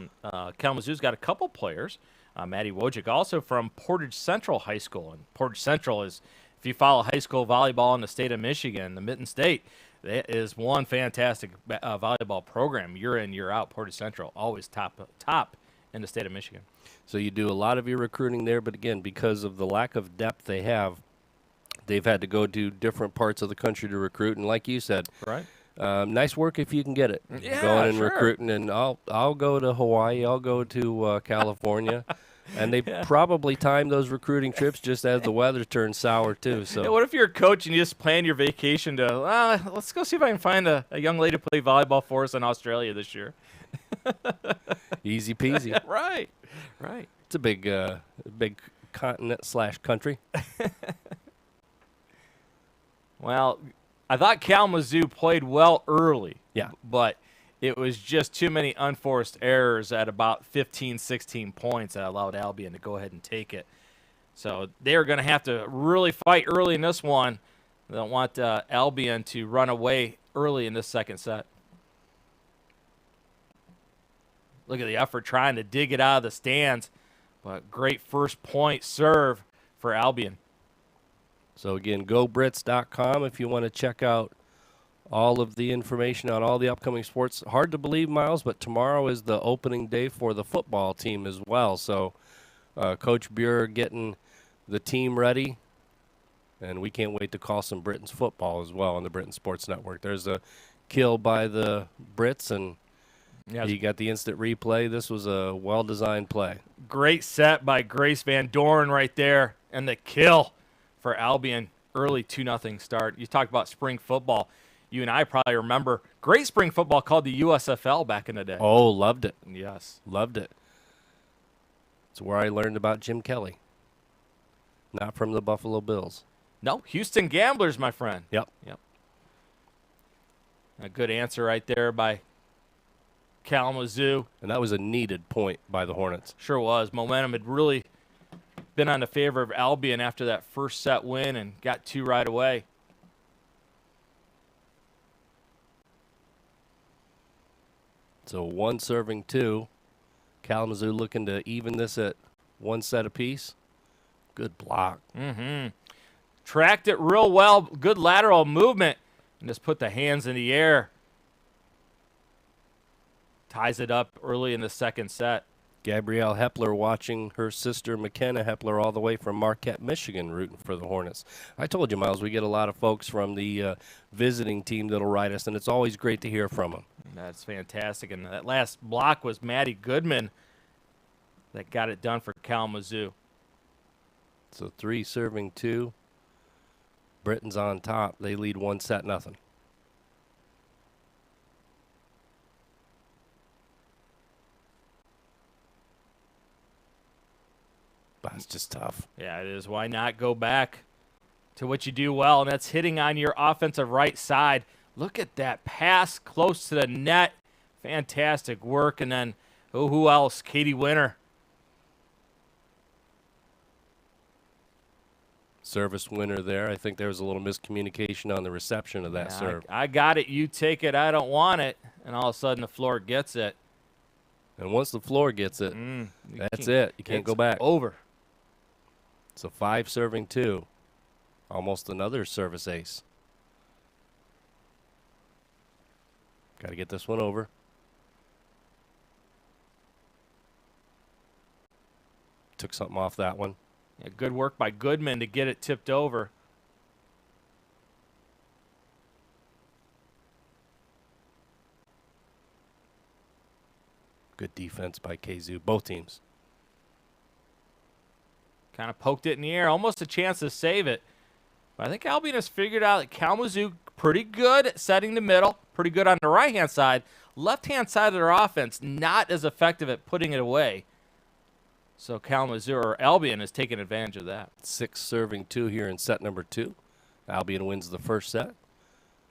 Kalamazoo's got a couple players. Maddie Wojcik, also from Portage Central High School. And Portage Central is, if you follow high school volleyball in the state of Michigan, the Mitten State, that is one fantastic volleyball program. Year in, year out, Portage Central, always top in the state of Michigan. So you do a lot of your recruiting there, but again, because of the lack of depth they have, they've had to go to different parts of the country to recruit. And like you said, right. Nice work if you can get it. Yeah, going and sure. recruiting, and I'll go to Hawaii. I'll go to California, and they probably time those recruiting trips just as the weather turns sour too. So yeah, what if you're a coach and you just plan your vacation to let's go see if I can find a young lady to play volleyball for us in Australia this year? Easy peasy. Right. It's a big continent / country. Well, I thought Kalamazoo played well early. Yeah. But it was just too many unforced errors at about 15, 16 points that allowed Albion to go ahead and take it. So they're going to have to really fight early in this one. They don't want Albion to run away early in this second set. Look at the effort trying to dig it out of the stands. But great first point serve for Albion. So again, gobrits.com if you want to check out all of the information on all the upcoming sports. Hard to believe, Miles, but tomorrow is the opening day for the football team as well. So Coach Buer getting the team ready, and we can't wait to call some Britain's football as well on the Britain Sports Network. There's a kill by the Brits, and you got the instant replay. This was a well-designed play. Great set by Grace Van Doren right there, and the kill for Albion. Early 2-0 start. You talked about spring football. You and I probably remember great spring football called the USFL back in the day. Oh, loved it. Yes. Loved it. It's where I learned about Jim Kelly. Not from the Buffalo Bills. No, Houston Gamblers, my friend. Yep. A good answer right there by Kalamazoo. And that was a needed point by the Hornets. Sure was. Momentum had really been on the favor of Albion after that first set win and got 2 right away. So 1 serving 2. Kalamazoo looking to even this at 1 set apiece. Good block. Tracked it real well. Good lateral movement. And just put the hands in the air. Ties it up early in the second set. Gabrielle Hepler watching her sister McKenna Hepler all the way from Marquette, Michigan, rooting for the Hornets. I told you, Miles, we get a lot of folks from the visiting team that'll write us, and it's always great to hear from them. That's fantastic. And that last block was Maddie Goodman that got it done for Kalamazoo. So 3 serving 2. Britain's on top. They lead 1-0. But it's just tough. Yeah, it is. Why not go back to what you do well, and that's hitting on your offensive right side. Look at that pass close to the net. Fantastic work. And then, who else? Katie Winter. Service winner there. I think there was a little miscommunication on the reception of that serve. I got it. You take it. I don't want it. And all of a sudden, the floor gets it. And once the floor gets it, that's it. You can't go back. Over. So 5 serving 2. Almost another service ace. Got to get this one over. Took something off that one. Yeah, good work by Goodman to get it tipped over. Good defense by KZoo, both teams. Kind of poked it in the air, almost a chance to save it. But I think Albion has figured out that Kalamazoo pretty good at setting the middle, pretty good on the right-hand side. Left-hand side of their offense, not as effective at putting it away. So Kalamazoo, or Albion, is taking advantage of that. 6 serving 2 here in set number 2. Albion wins the first set.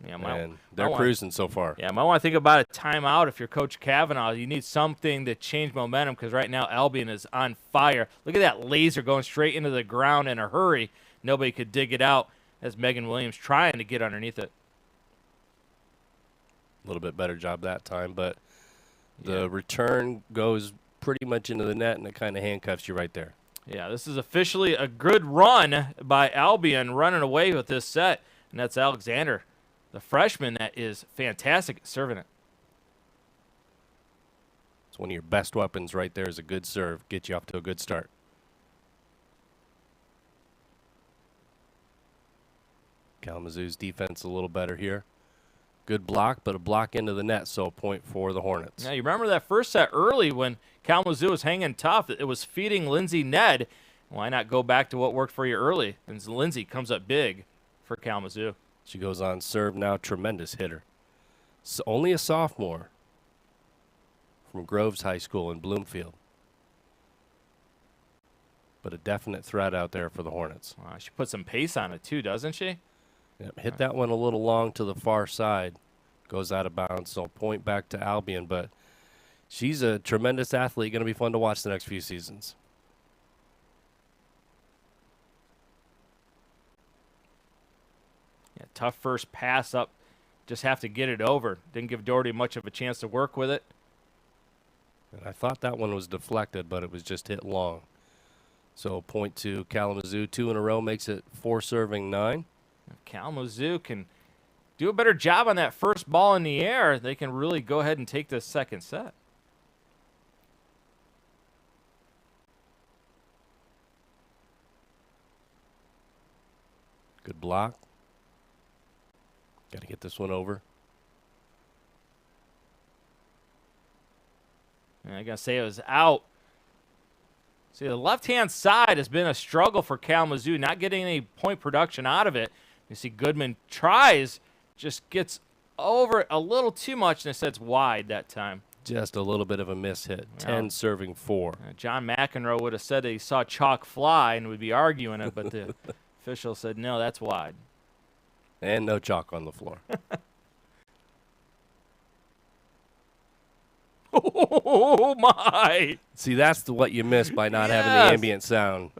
Yeah, And they're cruising so far. Yeah, might want to think about a timeout if you're Coach Kavanaugh. You need something to change momentum because right now Albion is on fire. Look at that laser going straight into the ground in a hurry. Nobody could dig it out as Megan Williams trying to get underneath it. A little bit better job that time, but the return goes pretty much into the net, and it kind of handcuffs you right there. Yeah, this is officially a good run by Albion running away with this set, and that's Alexander, the freshman that is fantastic at serving it. It's one of your best weapons right there is a good serve. Get you off to a good start. Kalamazoo's defense a little better here. Good block, but a block into the net, so a point for the Hornets. Now, you remember that first set early when Kalamazoo was hanging tough. It was feeding Lindsay Ned. Why not go back to what worked for you early? And Lindsay comes up big for Kalamazoo. She goes on serve now. Tremendous hitter. So only a sophomore from Groves High School in Bloomfield. But a definite threat out there for the Hornets. She puts some pace on it too, doesn't she? Yep, hit that one a little long to the far side. Goes out of bounds, so point back to Albion. But she's a tremendous athlete. Going to be fun to watch the next few seasons. Yeah, tough first pass up. Just have to get it over. Didn't give Doherty much of a chance to work with it. And I thought that one was deflected, but it was just hit long. So point to Kalamazoo. 2 in a row makes it 4 serving 9. If Kalamazoo can do a better job on that first ball in the air, they can really go ahead and take this second set. Good block. Got to get this one over. And I got to say it was out. See, the left-hand side has been a struggle for Kalamazoo, not getting any point production out of it. You see Goodman tries, just gets over a little too much, and it sets wide that time. Just a little bit of a miss hit. 10 serving 4. John McEnroe would have said that he saw chalk fly and would be arguing it, but the official said, no, that's wide. And no chalk on the floor. Oh, my. See, that's what you miss by not having the ambient sound.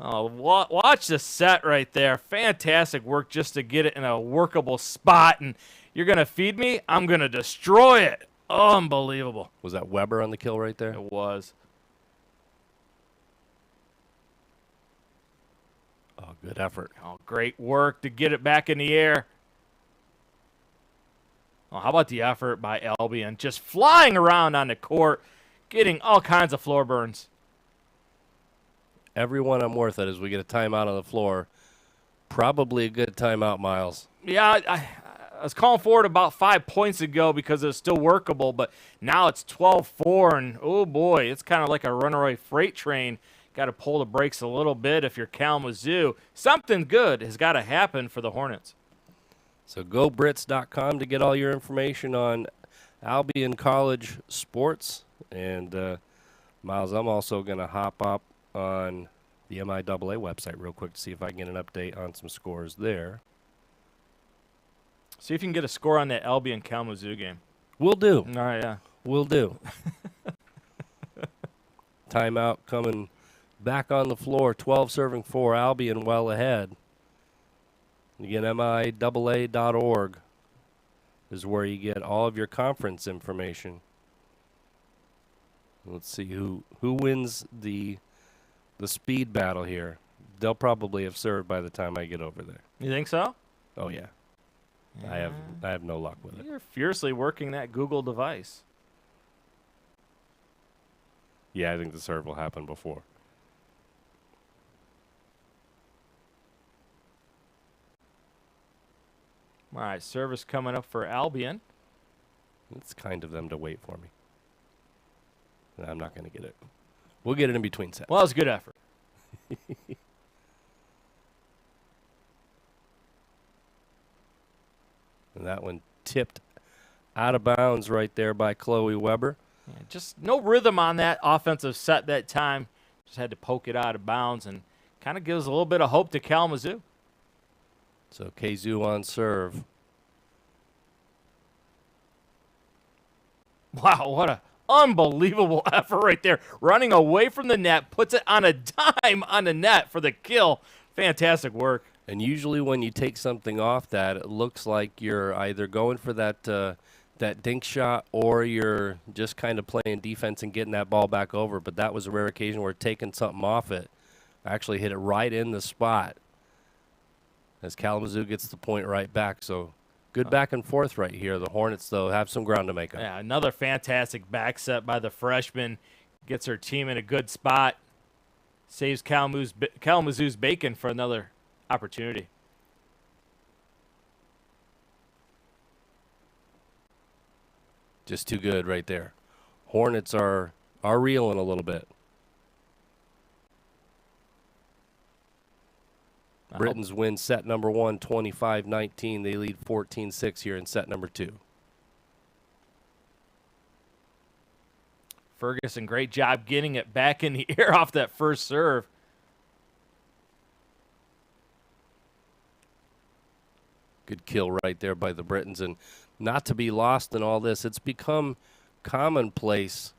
Oh, watch the set right there. Fantastic work just to get it in a workable spot. And you're going to feed me? I'm going to destroy it. Unbelievable. Was that Weber on the kill right there? It was. Oh, good effort. Oh, great work to get it back in the air. Oh, how about the effort by Albion? Just flying around on the court, getting all kinds of floor burns. Everyone I'm worth it as we get a timeout on the floor. Probably a good timeout, Miles. Yeah, I was calling for it about 5 points ago because it was still workable, but now it's 12-4, and oh boy, it's kind of like a runaway freight train. Got to pull the brakes a little bit if you're Kalamazoo. Something good has got to happen for the Hornets. So go Brits.com to get all your information on Albion College sports. And, Miles, I'm also going to hop up on the MIAA website real quick to see if I can get an update on some scores there. See if you can get a score on that Albion Kalamazoo game. Will do. All right, yeah. Will do. Timeout coming back on the floor. 12 serving 4. Albion well ahead. Again, MIAA.org is where you get all of your conference information. Let's see who wins the speed battle here. They'll probably have served by the time I get over there. You think so? Oh yeah. I have no luck with it. You're fiercely working that Google device. Yeah, I think the serve will happen before. All right, service coming up for Albion. It's kind of them to wait for me. I'm not going to get it. We'll get it in between sets. Well, that was a good effort. And that one tipped out of bounds right there by Chloe Weber. Yeah, just no rhythm on that offensive set that time. Just had to poke it out of bounds and kind of gives a little bit of hope to Kalamazoo. So Kazoo on serve. Wow, what a unbelievable effort right there. Running away from the net, puts it on a dime on the net for the kill. Fantastic work. And usually when you take something off that, it looks like you're either going for that that dink shot or you're just kind of playing defense and getting that ball back over. But that was a rare occasion where taking something off it actually hit it right in the spot as Kalamazoo gets the point right back. So good back and forth right here. The Hornets, though, have some ground to make up. Yeah, another fantastic back set by the freshman. Gets her team in a good spot. Saves Kalamazoo's bacon for another opportunity. Just too good right there. Hornets are reeling a little bit. Britons win set number 1, 25-19. They lead 14-6 here in set number 2. Ferguson, great job getting it back in the air off that first serve. Good kill right there by the Britons. And not to be lost in all this, it's become commonplace,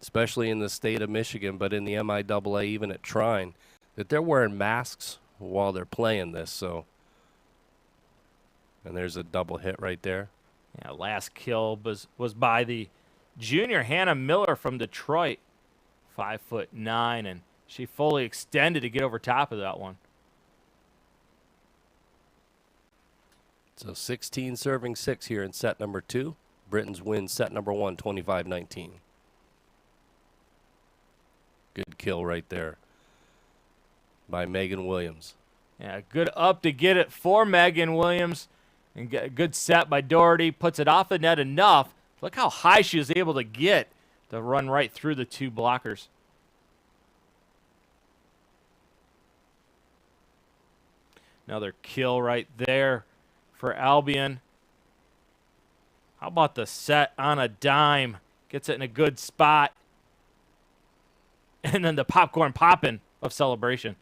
especially in the state of Michigan, but in the MIAA, even at Trine, that they're wearing masks while they're playing this. So, and there's a double hit right there. Yeah, last kill was by the junior Hannah Miller from Detroit, 5'9", and she fully extended to get over top of that one. So 16 serving 6 here in set number 2. Britons win set number 1, 25-19. Good kill right there by Megan Williams. Yeah, good up to get it for Megan Williams. And get a good set by Doherty. Puts it off the net enough. Look how high she was able to get to run right through the two blockers. Another kill right there for Albion. How about the set on a dime? Gets it in a good spot. And then the popcorn popping of celebration.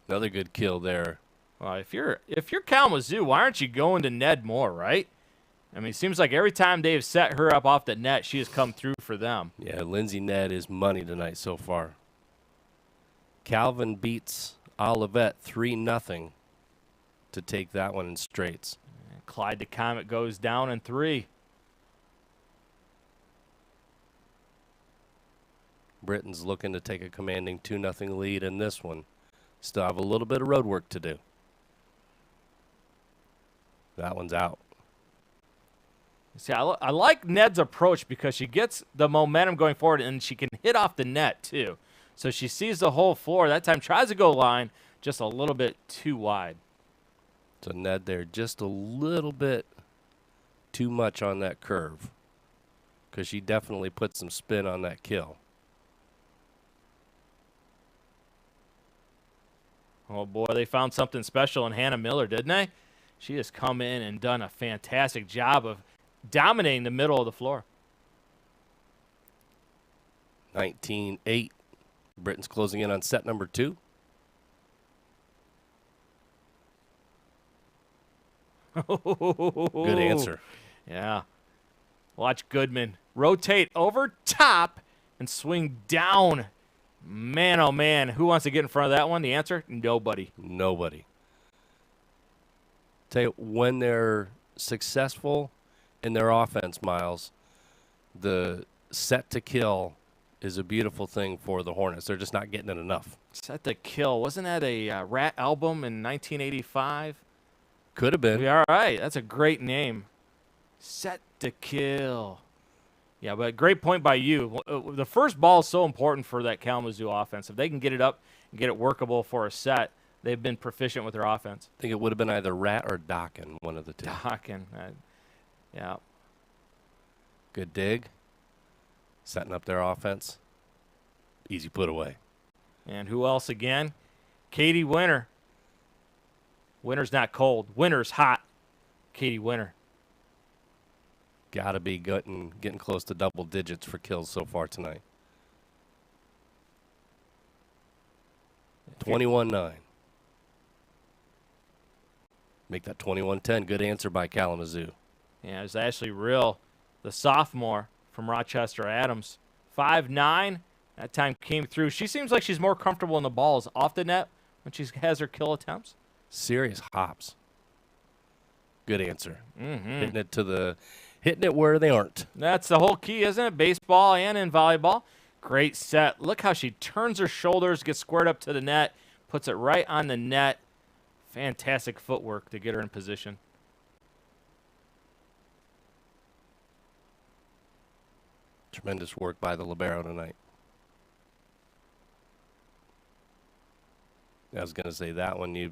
Another good kill there. Well, if you're Kalamazoo, why aren't you going to Ned more, right? I mean, it seems like every time they've set her up off the net, she has come through for them. Yeah, Lindsay Ned is money tonight so far. Calvin beats Olivet 3-0 to take that one in straights. And Clyde the Comet goes down in 3. Britons looking to take a commanding 2-0 lead in this one. Still have a little bit of road work to do. That one's out. See, I like Ned's approach because she gets the momentum going forward and she can hit off the net too. So she sees the whole floor. That time tries to go line just a little bit too wide. So Ned there just a little bit too much on that curve because she definitely put some spin on that kill. Oh, boy, they found something special in Hannah Miller, didn't they? She has come in and done a fantastic job of dominating the middle of the floor. 19-8. Britons closing in on set number 2. Good answer. Yeah. Watch Goodman rotate over top and swing down. Man, oh, man. Who wants to get in front of that one? The answer, nobody. Nobody. Tell you, when they're successful in their offense, Miles, the set to kill is a beautiful thing for the Hornets. They're just not getting it enough. Set to kill. Wasn't that a Rat album in 1985? Could have been. Yeah, all right. That's a great name. Set to kill. Yeah, but great point by you. The first ball is so important for that Kalamazoo offense. If they can get it up and get it workable for a set, they've been proficient with their offense. I think it would have been either Rat or Dockin, one of the two. Dockin. Yeah. Good dig. Setting up their offense. Easy put away. And who else again? Katie Winter. Winter's not cold. Winter's hot. Katie Winter. Got to be getting close to double digits for kills so far tonight. 21-9. Make that 21-10. Good answer by Kalamazoo. Yeah, it's Ashley Rill, the sophomore from Rochester Adams. 5'9". That time came through. She seems like she's more comfortable in the balls off the net when she has her kill attempts. Serious hops. Good answer. Mm-hmm. Hitting it where they aren't. That's the whole key, isn't it? Baseball and in volleyball. Great set. Look how she turns her shoulders, gets squared up to the net, puts it right on the net. Fantastic footwork to get her in position. Tremendous work by the libero tonight. I was going to say that one you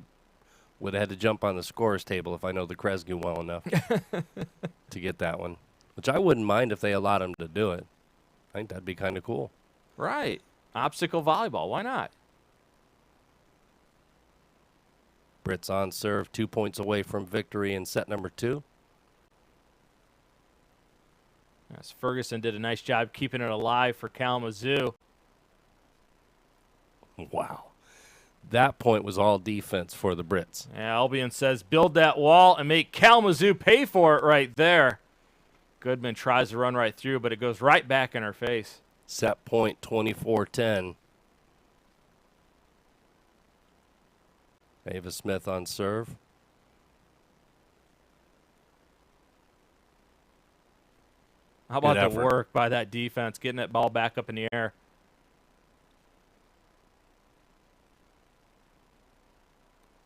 would have had to jump on the scorer's table if I know the Kresge well enough to get that one, which I wouldn't mind if they allowed him to do it. I think that'd be kind of cool. Right. Obstacle volleyball. Why not? Brits on serve, 2 points away from victory in set number 2. Yes, Ferguson did a nice job keeping it alive for Kalamazoo. Wow. That point was all defense for the Brits. Yeah, Albion says, build that wall and make Kalamazoo pay for it right there. Goodman tries to run right through, but it goes right back in her face. Set point 24-10. Ava Smith on serve. How about Good the effort. work by that defense, getting that ball back up in the air?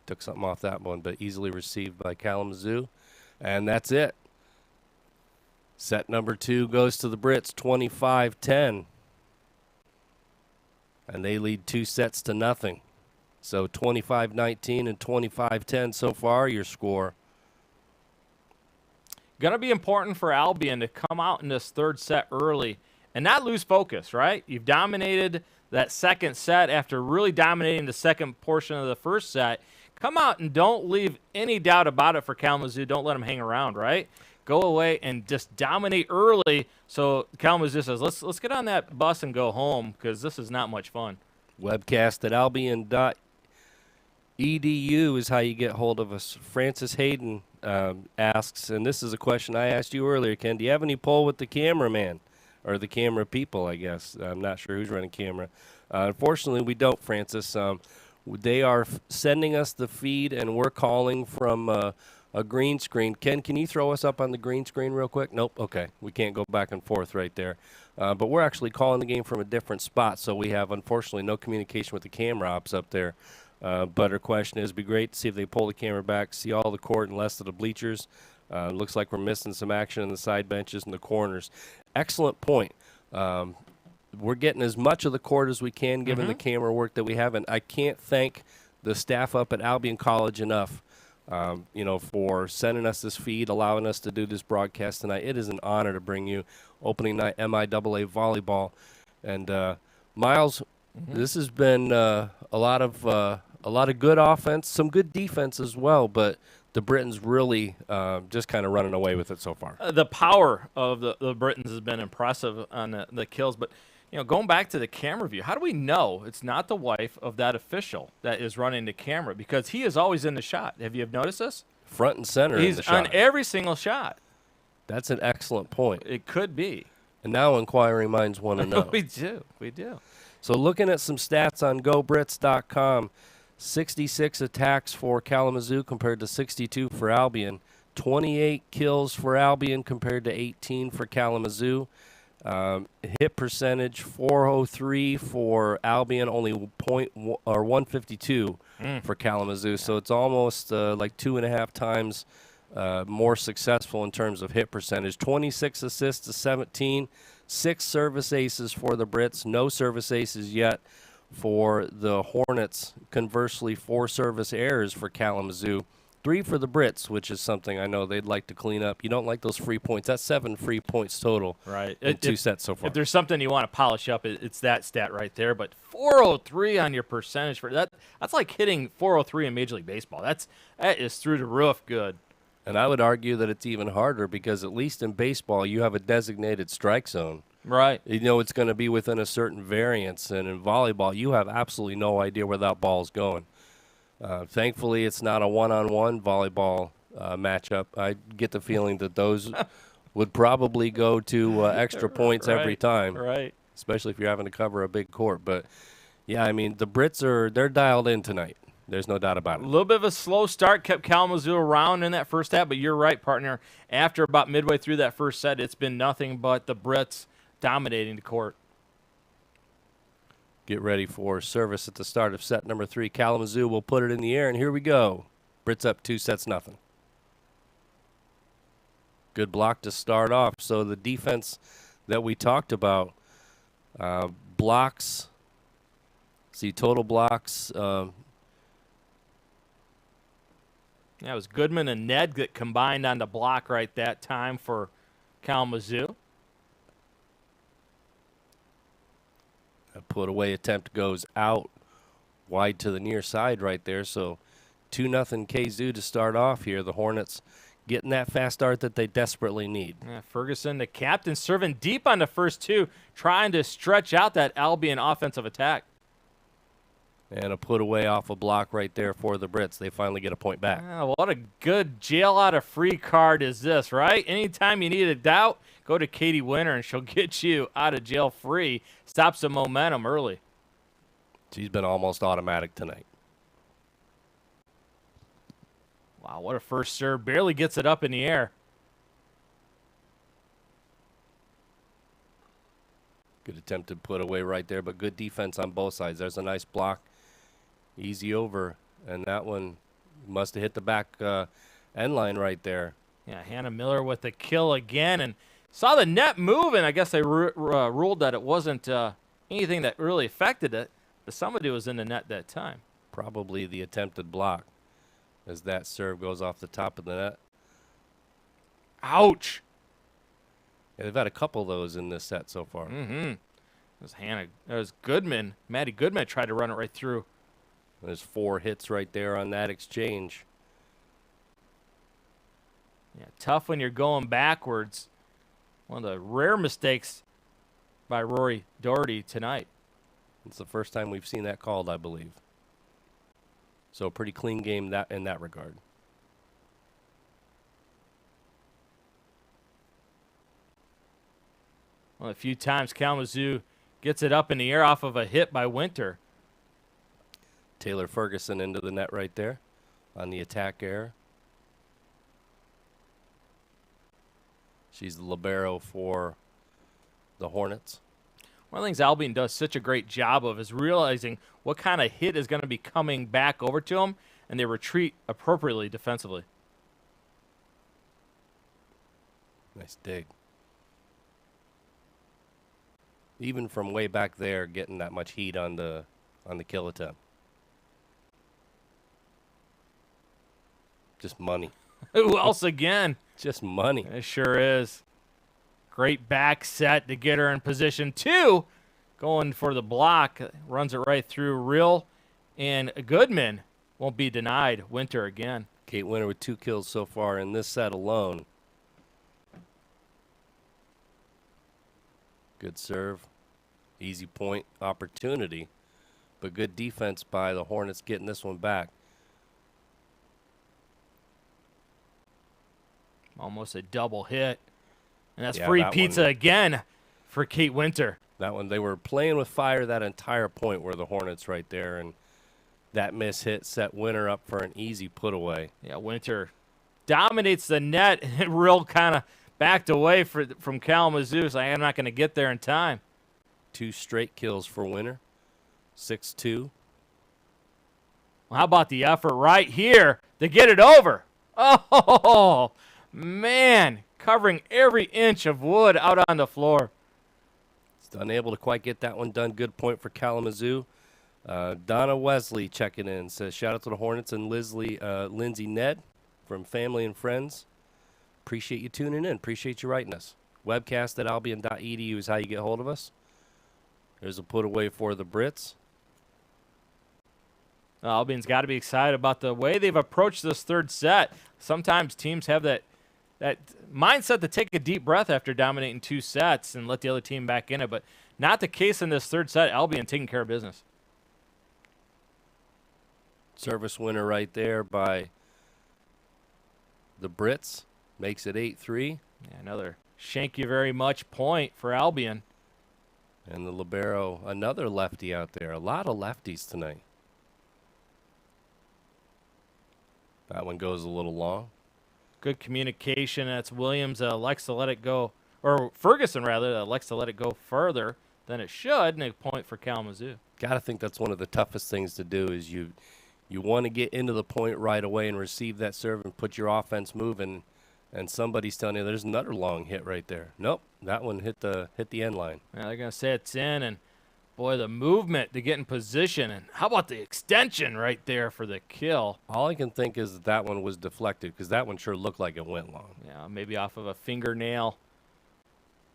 Took something off that one, but easily received by Kalamazoo. And that's it. Set number 2 goes to the Brits, 25-10. And they lead 2 sets to nothing. So 25-19 and 25-10 so far, your score. Going to be important for Albion to come out in this third set early and not lose focus, right? You've dominated that second set after really dominating the second portion of the first set. Come out and don't leave any doubt about it for Kalamazoo. Don't let them hang around, right? Go away and just dominate early. So Kalamazoo says, let's get on that bus and go home because this is not much fun. Webcast at albion.edu is how you get hold of us. Francis Hayden asks, and this is a question I asked you earlier, Ken, do you have any pull with the cameraman? Or the camera people, I guess. I'm not sure who's running camera. Unfortunately, we don't, Francis. They are sending us the feed, and we're calling from a green screen. Ken, can you throw us up on the green screen real quick? Nope. Okay. We can't go back and forth right there. But we're actually calling the game from a different spot, so we have, unfortunately, no communication with the camera ops up there. But our question is, it'd be great to see if they pull the camera back, see all the court and less of the bleachers. Looks like we're missing some action in the side benches and the corners. Excellent point. We're getting as much of the court as we can given the camera work that we have, and I can't thank the staff up at Albion College enough, for sending us this feed, allowing us to do this broadcast tonight. It is an honor to bring you opening night MIAA volleyball. And Miles, this has been a lot of good offense, some good defense as well, but the Britons really just kind of running away with it so far. The power of the Britons has been impressive on the kills, but going back to the camera view, how do we know it's not the wife of that official that is running the camera? Because he is always in the shot. Have you noticed this? Front and center in the He's shot. on every single shot. That's an excellent point. It could be. And now inquiring minds want to know. We do. So looking at some stats on GoBrits.com, 66 attacks for Kalamazoo compared to 62 for Albion. 28 kills for Albion compared to 18 for Kalamazoo. Hit percentage 403 for Albion, only 152 for Kalamazoo. So it's almost like 2.5 times more successful in terms of hit percentage. 26 assists to 17, 6 service aces for the Brits, no service aces yet for the Hornets. Conversely, 4 service errors for Kalamazoo. 3 for the Brits, which is something I know they'd like to clean up. You don't like those free points. That's 7 free points total in 2 sets so far. If there's something you want to polish up, it's that stat right there. But 403 on your percentage for that, that's like hitting 403 in Major League Baseball. That is through the roof good. And I would argue that it's even harder because at least in baseball you have a designated strike zone. Right. You know it's going to be within a certain variance. And in volleyball, you have absolutely no idea where that ball's going. Thankfully, it's not a one-on-one volleyball matchup. I get the feeling that those would probably go to extra points every time, right? Especially if you're having to cover a big court. But, yeah, I mean, the Brits they're dialed in tonight. There's no doubt about it. A little bit of a slow start kept Kalamazoo around in that first half, but you're right, partner. After about midway through that first set, it's been nothing but the Brits dominating the court. Get ready for service at the start of set number 3. Kalamazoo will put it in the air, and here we go. Brits up 2-0. Good block to start off. So the defense that we talked about, blocks, see total blocks. Yeah, it was Goodman and Ned that combined on the block right that time for Kalamazoo. A put away attempt goes out wide to the near side right there. So 2-0 KZoo to start off here. The Hornets getting that fast start that they desperately need. Yeah, Ferguson, the captain, serving deep on the first 2, trying to stretch out that Albion offensive attack. And a put away off a block right there for the Brits. They finally get a point back. What a good jail out of free card is this, right? Anytime you need a doubt, go to Katie Winter and she'll get you out of jail free. Stops the momentum early. She's been almost automatic tonight. Wow, what a first serve. Barely gets it up in the air. Good attempt to put away right there, but good defense on both sides. There's a nice block. Easy over, and that one must have hit the back end line right there. Yeah, Hannah Miller with the kill again, and saw the net move, and I guess they ruled that it wasn't anything that really affected it, but somebody was in the net that time. Probably the attempted block as that serve goes off the top of the net. Ouch! Yeah, they've had a couple of those in this set so far. Mm-hmm. That was Goodman. Maddie Goodman tried to run it right through. There's 4 hits right there on that exchange. Yeah, tough when you're going backwards. One of the rare mistakes by Rory Doherty tonight. It's the first time we've seen that called, I believe. So a pretty clean game in that regard. Well, a few times Kalamazoo gets it up in the air off of a hit by Winter. Taylor Ferguson into the net right there on the attack error. She's the libero for the Hornets. One of the things Albion does such a great job of is realizing what kind of hit is going to be coming back over to them, and they retreat appropriately defensively. Nice dig. Even from way back there, getting that much heat on the kill attempt. Just money. Who else again? Just money. It sure is. Great back set to get her in position 2. Going for the block. Runs it right through Real. And Goodman won't be denied. Winter again. Kate Winter with 2 kills so far in this set alone. Good serve. Easy point opportunity. But good defense by the Hornets getting this one back. Almost a double hit. And that's free pizza again for Kate Winter. That one, they were playing with fire that entire point where the Hornets right there. And that miss hit set Winter up for an easy put away. Yeah, Winter dominates the net. And Real kind of backed away from Kalamazoo. So I'm not going to get there in time. 2 straight kills for Winter. 6-2. Well, how about the effort right here to get it over? Oh, man. Covering every inch of wood out on the floor. It's unable to quite get that one done. Good point for Kalamazoo. Donna Wesley checking in. Says, shout out to the Hornets and Lindsay Ned. from family and friends. Appreciate you tuning in. Appreciate you writing us. Webcast@albion.edu is how you get hold of us. There's a put away for the Brits. Albion's got to be excited about the way they've approached this third set. Sometimes teams have that mindset to take a deep breath after dominating 2 sets and let the other team back in it, but not the case in this third set. Albion taking care of business. Service winner right there by the Brits. Makes it 8-3. Yeah, another shank you very much point for Albion. And the libero, another lefty out there. A lot of lefties tonight. That one goes a little long. Good communication. That's Williams likes to let it go, or Ferguson rather, likes to let it go further than it should, and a point for Kalamazoo. Got to think that's one of the toughest things to do is you want to get into the point right away and receive that serve and put your offense moving, and somebody's telling you there's another long hit right there. Nope, that one hit the end line. Yeah, they're going to say it's in, and boy, the movement to get in position, and how about the extension right there for the kill? All I can think is that one was deflected because that one sure looked like it went long. Yeah, maybe off of a fingernail.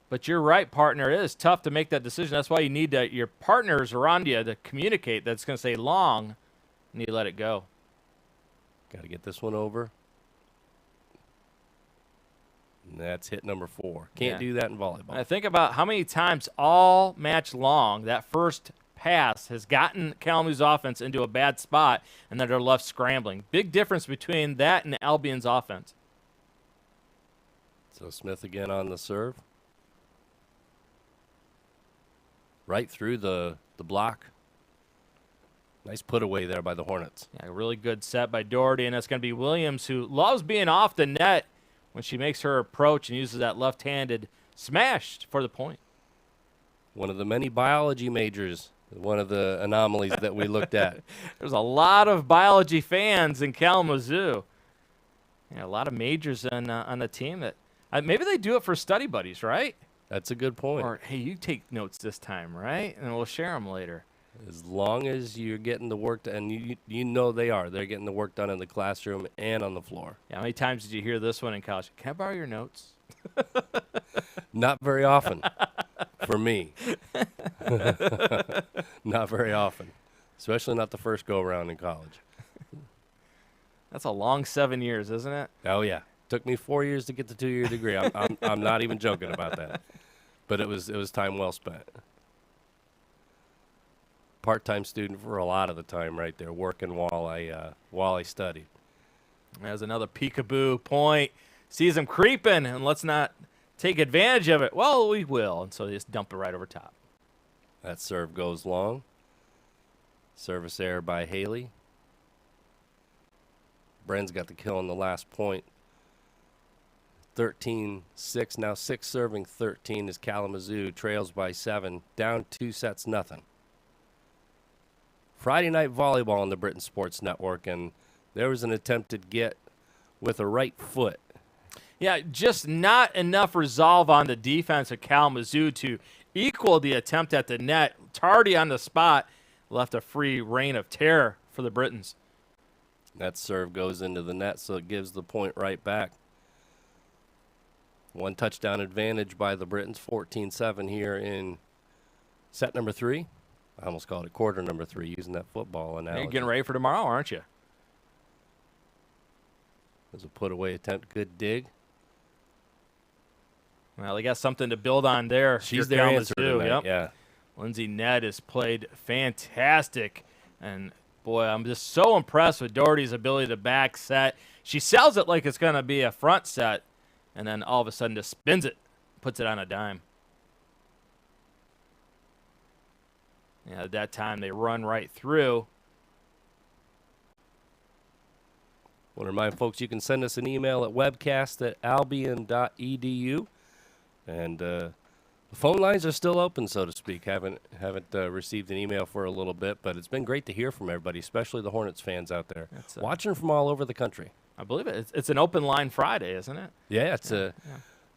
But you're right, partner. It is tough to make that decision. That's why you need your partners around you to communicate that's going to say long, and you let it go. Got to get this one over. And that's hit number 4. Can't do that in volleyball. I think about how many times all match long that first pass has gotten Kalamazoo's offense into a bad spot, and then they're left scrambling. Big difference between that and Albion's offense. So Smith again on the serve. Right through the block. Nice put away there by the Hornets. Yeah, a really good set by Doherty, and that's going to be Williams, who loves being off the net when she makes her approach and uses that left-handed smash for the point. One of the many biology majors, one of the anomalies that we looked at. There's a lot of biology fans in Kalamazoo. Yeah, a lot of majors on the team that maybe they do it for study buddies, right? That's a good point. Or, hey, you take notes this time, right? And we'll share them later. As long as you're getting the work done, and you know they are. They're getting the work done in the classroom and on the floor. Yeah, how many times did you hear this one in college? Can I borrow your notes? Not very often for me. Not very often, especially not the first go-around in college. That's a long 7 years, isn't it? Oh, yeah. Took me 4 years to get the 2-year degree. I'm not even joking about that. But it was time well spent. Part-time student for a lot of the time right there, working while I studied. There's another peekaboo point. Sees him creeping, and let's not take advantage of it. Well, we will, and so they just dump it right over top. That serve goes long. Service error by Haley. Bren's got the kill on the last point. 13-6, now 6 serving 13 as Kalamazoo trails by 7, down 2-0. Friday night volleyball on the Britain Sports Network, and there was an attempted get with a right foot. Yeah, just not enough resolve on the defense of Kalamazoo to equal the attempt at the net. Tardy on the spot left a free reign of terror for the Britons. That serve goes into the net, so it gives the point right back. 1 touchdown advantage by the Britons, 14-7 here in set number 3. I almost called it quarter number 3 using that football analogy. You're getting ready for tomorrow, aren't you? There's a put-away attempt. Good dig. Well, they got something to build on there. She's their answer tonight, yep. Yeah. Lindsay Ned has played fantastic. And, boy, I'm just so impressed with Doherty's ability to back set. She sells it like it's going to be a front set, and then all of a sudden just spins it, puts it on a dime. Yeah, at that time, they run right through. Want to remind folks you can send us an email at webcast@albion.edu. And the phone lines are still open, so to speak. Haven't received an email for a little bit, but it's been great to hear from everybody, especially the Hornets fans out there. Watching from all over the country. I believe it. It's an open line Friday, isn't it? Yeah, it's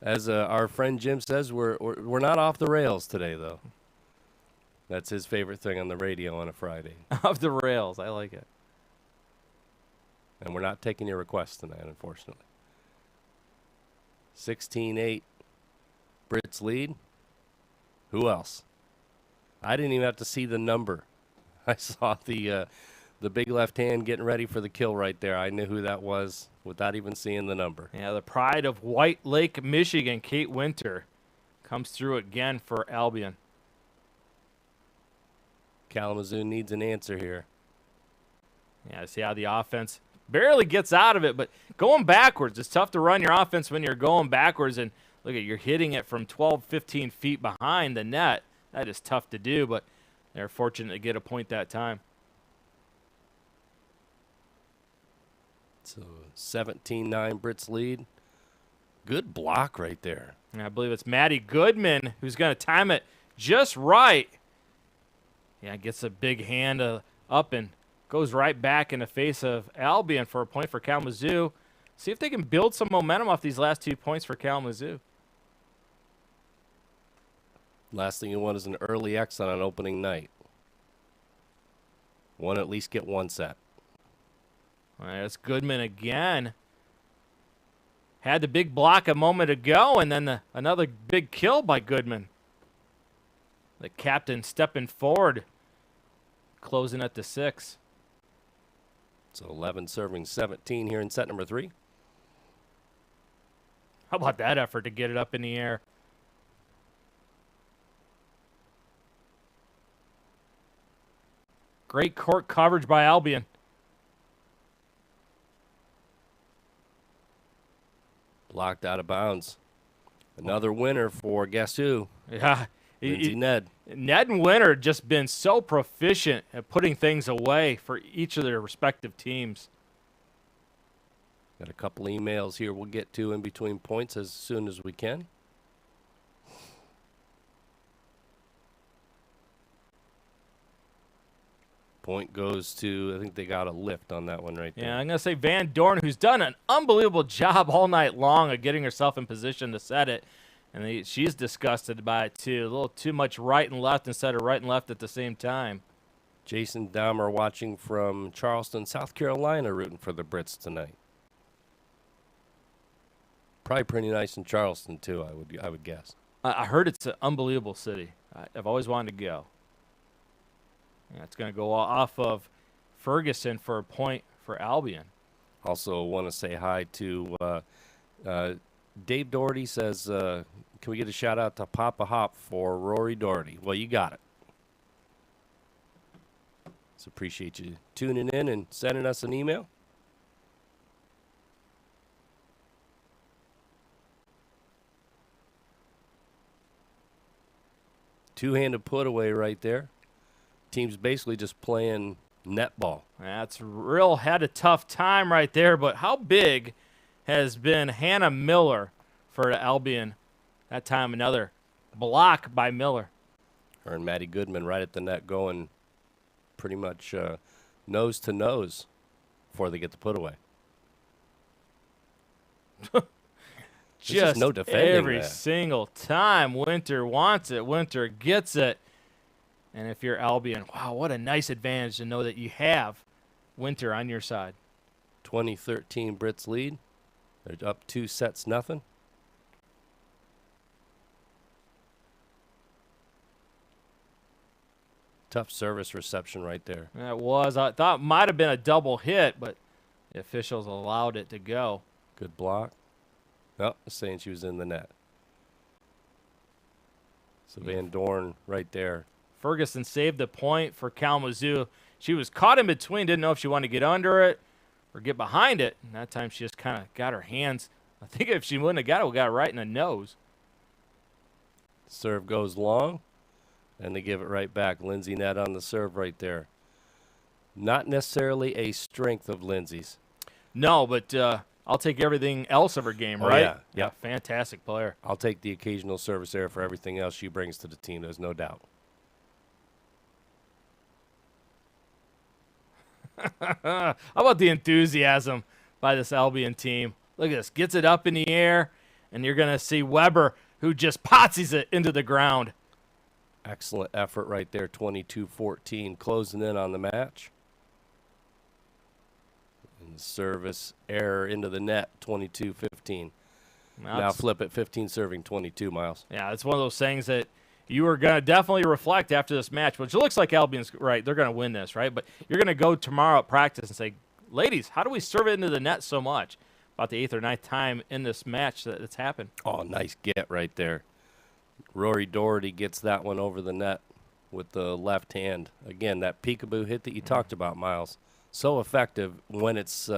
as our friend Jim says, we're not off the rails today, though. That's his favorite thing on the radio on a Friday. Off the rails. I like it. And we're not taking your requests tonight, unfortunately. 16-8. Brits lead. Who else? I didn't even have to see the number. I saw the big left hand getting ready for the kill right there. I knew who that was without even seeing the number. Yeah, the pride of White Lake, Michigan, Kate Winter, comes through again for Albion. Kalamazoo needs an answer here. Yeah, see how the offense barely gets out of it, but going backwards, it's tough to run your offense when you're going backwards. And look at, you're hitting it from 12, 15 feet behind the net. That is tough to do, but they're fortunate to get a point that time. So 17-9 Brits lead. Good block right there. And I believe it's Maddie Goodman who's going to time it just right. Yeah, gets a big hand up and goes right back in the face of Albion for a point for Kalamazoo. See if they can build some momentum off these last 2 points for Kalamazoo. Last thing you want is an early X on an opening night. Want to at least get one set. All right, that's Goodman again. Had the big block a moment ago, and then another big kill by Goodman. The captain stepping forward, closing at the 6. So 11 serving 17 here in set number 3. How about that effort to get it up in the air? Great court coverage by Albion. Blocked out of bounds. Another winner for guess who? Yeah. Lindsay Ned. Ned and Winter just been so proficient at putting things away for each of their respective teams. Got a couple emails here we'll get to in between points as soon as we can. Point goes to, I think they got a lift on that one right there. Yeah, I'm going to say Van Dorn, who's done an unbelievable job all night long of getting herself in position to set it. And she's disgusted by it, too. A little too much right and left instead of right and left at the same time. Jason Dahmer watching from Charleston, South Carolina, rooting for the Brits tonight. Probably pretty nice in Charleston, too, I would guess. I heard it's an unbelievable city. I've always wanted to go. Yeah, it's going to go off of Ferguson for a point for Albion. Also want to say hi to Dave Doherty says, can we get a shout out to Papa Hop for Rory Doherty? Well, you got it. So appreciate you tuning in and sending us an email. Two-handed put away right there. Team's basically just playing netball. That's real, had a tough time right there, but how big has been Hannah Miller for Albion? That time another block by Miller. Her and Maddie Goodman right at the net going pretty much nose to nose before they get the put away. Just no defending every there. single time Winter wants it, Winter gets it. And if you're Albion, wow, what a nice advantage to know that you have Winter on your side. 2013 Brits lead. They're up 2-0. Tough service reception right there. That was, I thought might have been a double hit, but the officials allowed it to go. Good block. Oh, saying she was in the net. So Van Dorn right there. Ferguson saved the point for Kalamazoo. She was caught in between, didn't know if she wanted to get under it or get behind it. And that time she just kind of got her hands. I think if she wouldn't have got it, we got it right in the nose. Serve goes long, and they give it right back. Lindsay Ned on the serve right there. Not necessarily a strength of Lindsay's. No, but I'll take everything else of her game, right? Yeah. Fantastic player. I'll take the occasional service error for everything else she brings to the team. There's no doubt. How about the enthusiasm by this Albion team? Look at this. Gets it up in the air, and you're going to see Weber, who just potsies it into the ground. Excellent effort right there, 22-14, closing in on the match. Service error into the net, 22-15. Now flip it, 15 serving, 22, Miles. Yeah, it's one of those things that you are going to definitely reflect after this match, which looks like Albion's right. They're going to win this, right? But you're going to go tomorrow at practice and say, ladies, how do we serve it into the net so much? About the 8th or 9th time in this match that it's happened. Oh, nice get right there. Rory Doherty gets that one over the net with the left hand. Again, that peekaboo hit that you talked about, Miles. So effective when it's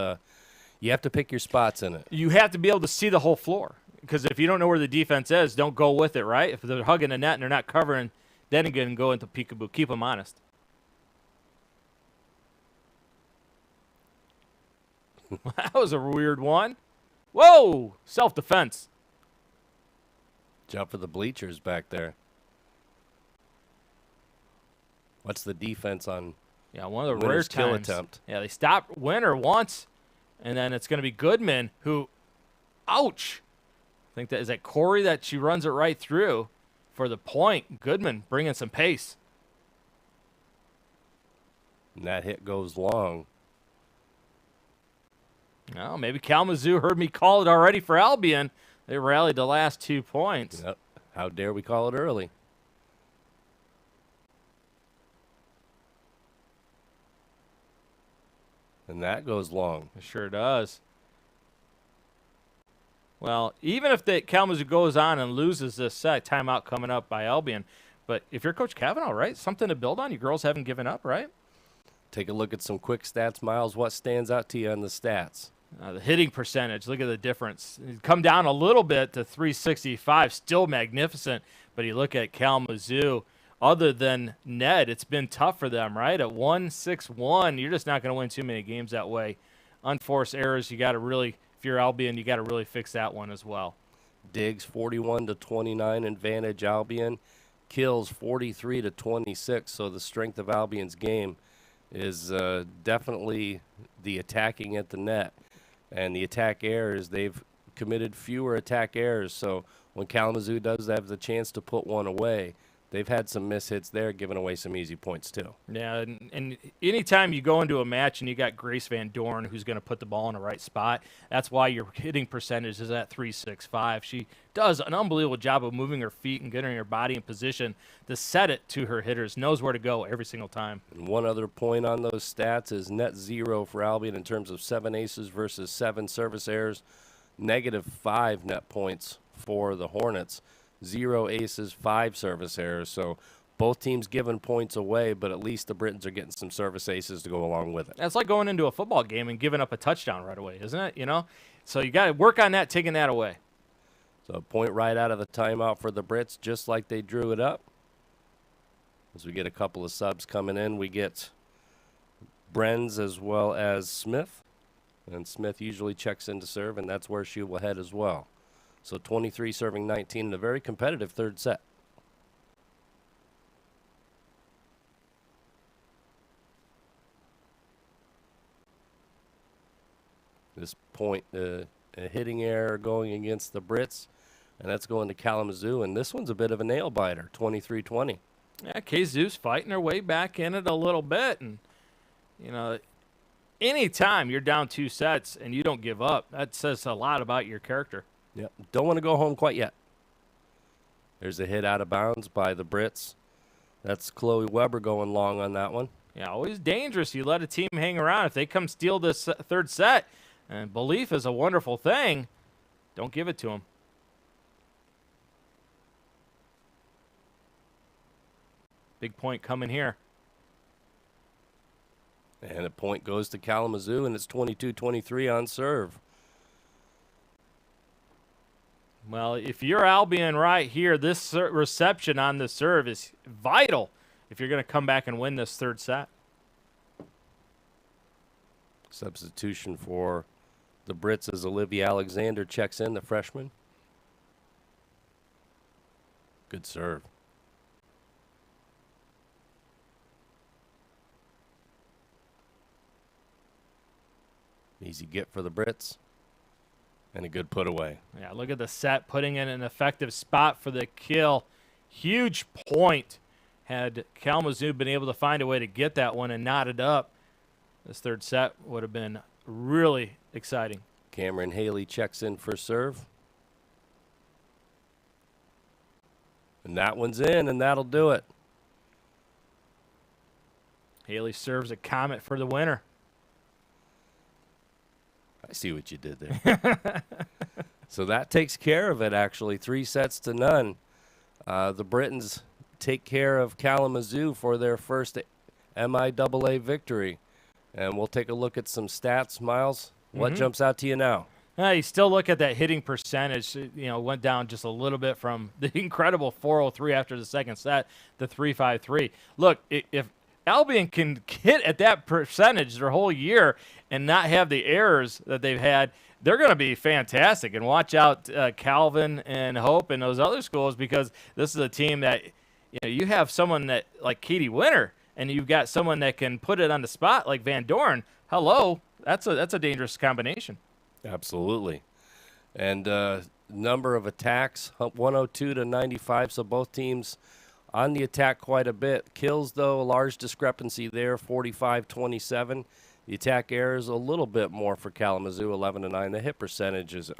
you have to pick your spots in it. You have to be able to see the whole floor, because if you don't know where the defense is, don't go with it, right? If they're hugging the net and they're not covering, then again, go into peekaboo. Keep them honest. That was a weird one. Whoa! Self-defense. Jump for the bleachers back there. What's the defense on? Yeah, one of the rare kill times. attempt. Yeah, they stopped Winner once, and then it's going to be Goodman who, ouch. I think is that Corey that she runs it right through for the point. Goodman bringing some pace. And that hit goes long. Oh, maybe Kalamazoo heard me call it already for Albion. They rallied the last 2 points. Yep. How dare we call it early? And that goes long. It sure does. Well, even if Kalamazoo goes on and loses this set, timeout coming up by Albion. But if you're Coach Kavanaugh, right, something to build on. You girls haven't given up, right? Take a look at some quick stats, Miles. What stands out to you on the stats? The hitting percentage, look at the difference. It come down a little bit to 365, still magnificent. But you look at Kalamazoo, other than Ned, it's been tough for them, right? At 1-6-1, you're just not going to win too many games that way. Unforced errors, you got to really, if you're Albion, you got to really fix that one as well. Diggs 41-29 advantage Albion. Kills 43-26. So the strength of Albion's game is definitely the attacking at the net. And the attack errors, they've committed fewer attack errors. So when Kalamazoo does have the chance to put one away, they've had some mishits there, giving away some easy points too. Yeah, and anytime you go into a match and you got Grace Van Dorn who's going to put the ball in the right spot, that's why your hitting percentage is at 365. She does an unbelievable job of moving her feet and getting her body in position to set it to her hitters, knows where to go every single time. And one other point on those stats is net 0 for Albion in terms of 7 aces versus 7 service errors, -5 net points for the Hornets. 0 aces, 5 service errors. So both teams giving points away, but at least the Britons are getting some service aces to go along with it. That's like going into a football game and giving up a touchdown right away, isn't it? You know, so you got to work on that, taking that away. So a point right out of the timeout for the Brits, just like they drew it up. As we get a couple of subs coming in, we get Brenz as well as Smith. And Smith usually checks in to serve, and that's where she will head as well. So 23 serving 19 in a very competitive third set. This point, a hitting error going against the Brits, and that's going to Kalamazoo. And this one's a bit of a nail biter, 23-20. Yeah, Kazoo's fighting her way back in it a little bit. And, you know, anytime you're down 2 sets and you don't give up, that says a lot about your character. Yep. Don't want to go home quite yet. There's a hit out of bounds by the Brits. That's Chloe Weber going long on that one. Yeah, always dangerous. You let a team hang around. If they come steal this third set, and belief is a wonderful thing, don't give it to them. Big point coming here. And a point goes to Kalamazoo, and it's 22-23 on serve. Well, if you're Albion right here, this reception on the serve is vital if you're going to come back and win this third set. Substitution for the Brits as Olivia Alexander checks in, the freshman. Good serve. Easy get for the Brits. And a good put away. Yeah, look at the set, putting in an effective spot for the kill. Huge point. Had Kalamazoo been able to find a way to get that one and knot it up, This third set would have been really exciting. Cameron Haley checks in for serve. And that one's in, and that'll do it. Haley serves a Comet for the winner. I see what you did there. So that takes care of it, actually. 3-0. The Britons take care of Kalamazoo for their first MIAA victory. And we'll take a look at some stats. Miles, what jumps out to you now? You still look at that hitting percentage. Went down just a little bit from the incredible 403 after the second set to 353. Look, if Albion can hit at that percentage their whole year and not have the errors that they've had, they're going to be fantastic. And watch out Calvin and Hope and those other schools, because this is a team that you have someone that like Katie Winter, and you've got someone that can put it on the spot like Van Dorn. Hello, that's a dangerous combination. Absolutely. And number of attacks, 102 to 95, so both teams on the attack quite a bit. Kills, though, a large discrepancy there, 45-27. The attack errors a little bit more for Kalamazoo, 11 to 9. The hit percentage is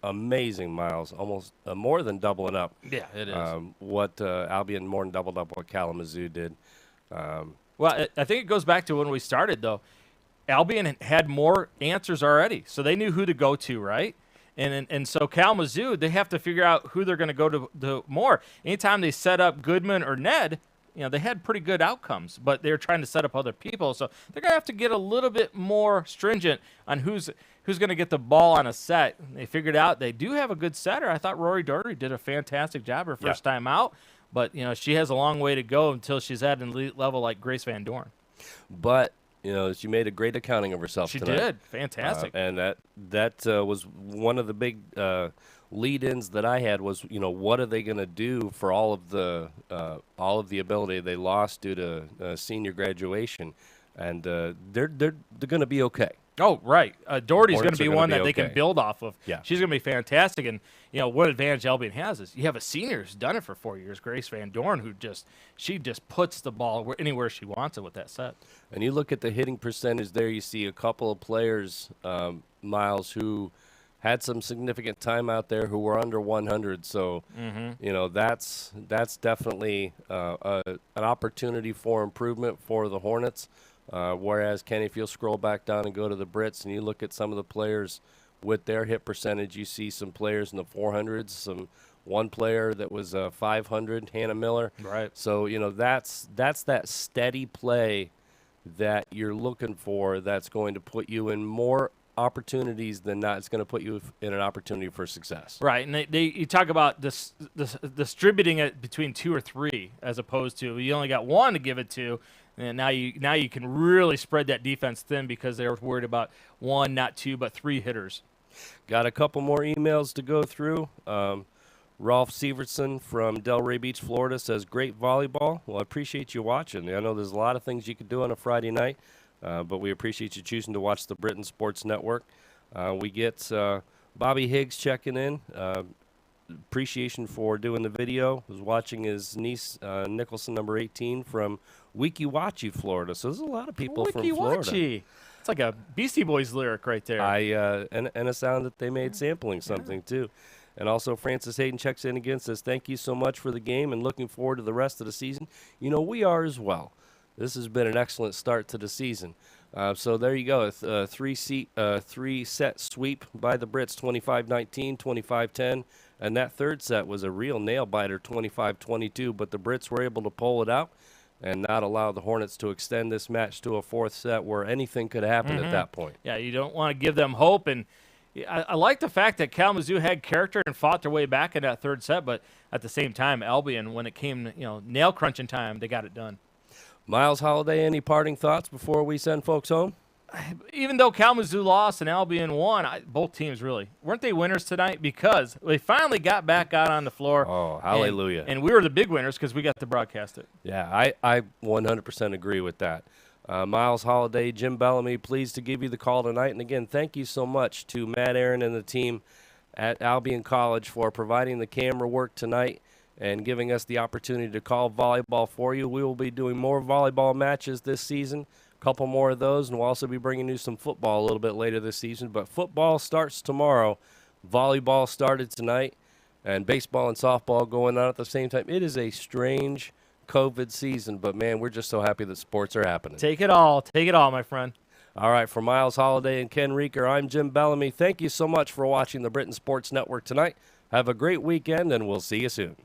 amazing, Miles, almost more than doubling up. Yeah, it is. What Albion more than doubled up what Kalamazoo did. Well, I think it goes back to when we started, though. Albion had more answers already, so they knew who to go to, right? And so Kalamazoo, they have to figure out who they're going to go to more. Anytime they set up Goodman or Ned, they had pretty good outcomes, but they're trying to set up other people. So they're going to have to get a little bit more stringent on who's going to get the ball on a set. They figured out they do have a good setter. I thought Rory Doherty did a fantastic job her first time out, but she has a long way to go until she's at an elite level like Grace Van Dorn. But she made a great accounting of herself tonight. She did. Fantastic. And that was one of the big lead-ins that I had was, what are they going to do for all of the ability they lost due to senior graduation? And they're going to be okay. Oh, right. Doherty's going to be one that they okay. can build off of. Yeah. She's going to be fantastic. And, what advantage Albion has is you have a senior who's done it for 4 years, Grace Van Dorn, who she just puts the ball anywhere she wants it with that set. And you look at the hitting percentage there, you see a couple of players, Miles, who had some significant time out there who were under 100. So, that's definitely an opportunity for improvement for the Hornets. Whereas, Kenny, if you'll scroll back down and go to the Brits and you look at some of the players with their hit percentage, you see some players in the 400s, one player that was 500, Hannah Miller. Right. So, that's that steady play that you're looking for that's going to put you in more opportunities than not. It's going to put you in an opportunity for success. Right, and you talk about this distributing it between 2 or 3 as opposed to you only got one to give it to. And now you can really spread that defense thin because they were worried about 1, not 2, but 3 hitters. Got a couple more emails to go through. Rolf Severson from Delray Beach, Florida says, great volleyball. Well, I appreciate you watching. I know there's a lot of things you could do on a Friday night, but we appreciate you choosing to watch the Britain Sports Network. We get Bobby Higgs checking in. Appreciation for doing the video. Was watching his niece, Nicholson, number 18, from Weeki Florida. So there's a lot of people from Florida. It's like a Beastie Boys lyric right there. And a sound that they made sampling something, too. And also Francis Hayden checks in again, says, thank you so much for the game and looking forward to the rest of the season. We are as well. This has been an excellent start to the season. So there you go, a three-set sweep by the Brits, 25-19, 25-10. And that third set was a real nail-biter, 25-22. But the Brits were able to pull it out and not allow the Hornets to extend this match to a fourth set where anything could happen at that point. Yeah, you don't want to give them hope. And I like the fact that Kalamazoo had character and fought their way back in that third set. But at the same time, Albion, when it came nail-crunching time, they got it done. Miles Holliday, any parting thoughts before we send folks home? Even though Kalamazoo lost and Albion won, both teams really, weren't they winners tonight? Because they finally got back out on the floor. Oh, hallelujah. And we were the big winners because we got to broadcast it. Yeah, I 100% agree with that. Miles Holliday, Jim Bellamy, pleased to give you the call tonight. And again, thank you so much to Matt Aaron and the team at Albion College for providing the camera work tonight and giving us the opportunity to call volleyball for you. We will be doing more volleyball matches this season. a couple more of those, and we'll also be bringing you some football a little bit later this season. But football starts tomorrow. Volleyball started tonight, and baseball and softball going on at the same time. It is a strange COVID season, but, man, we're just so happy that sports are happening. Take it all. Take it all, my friend. All right, for Miles Holliday and Ken Reeker, I'm Jim Bellamy. Thank you so much for watching the Britain Sports Network tonight. Have a great weekend, and we'll see you soon.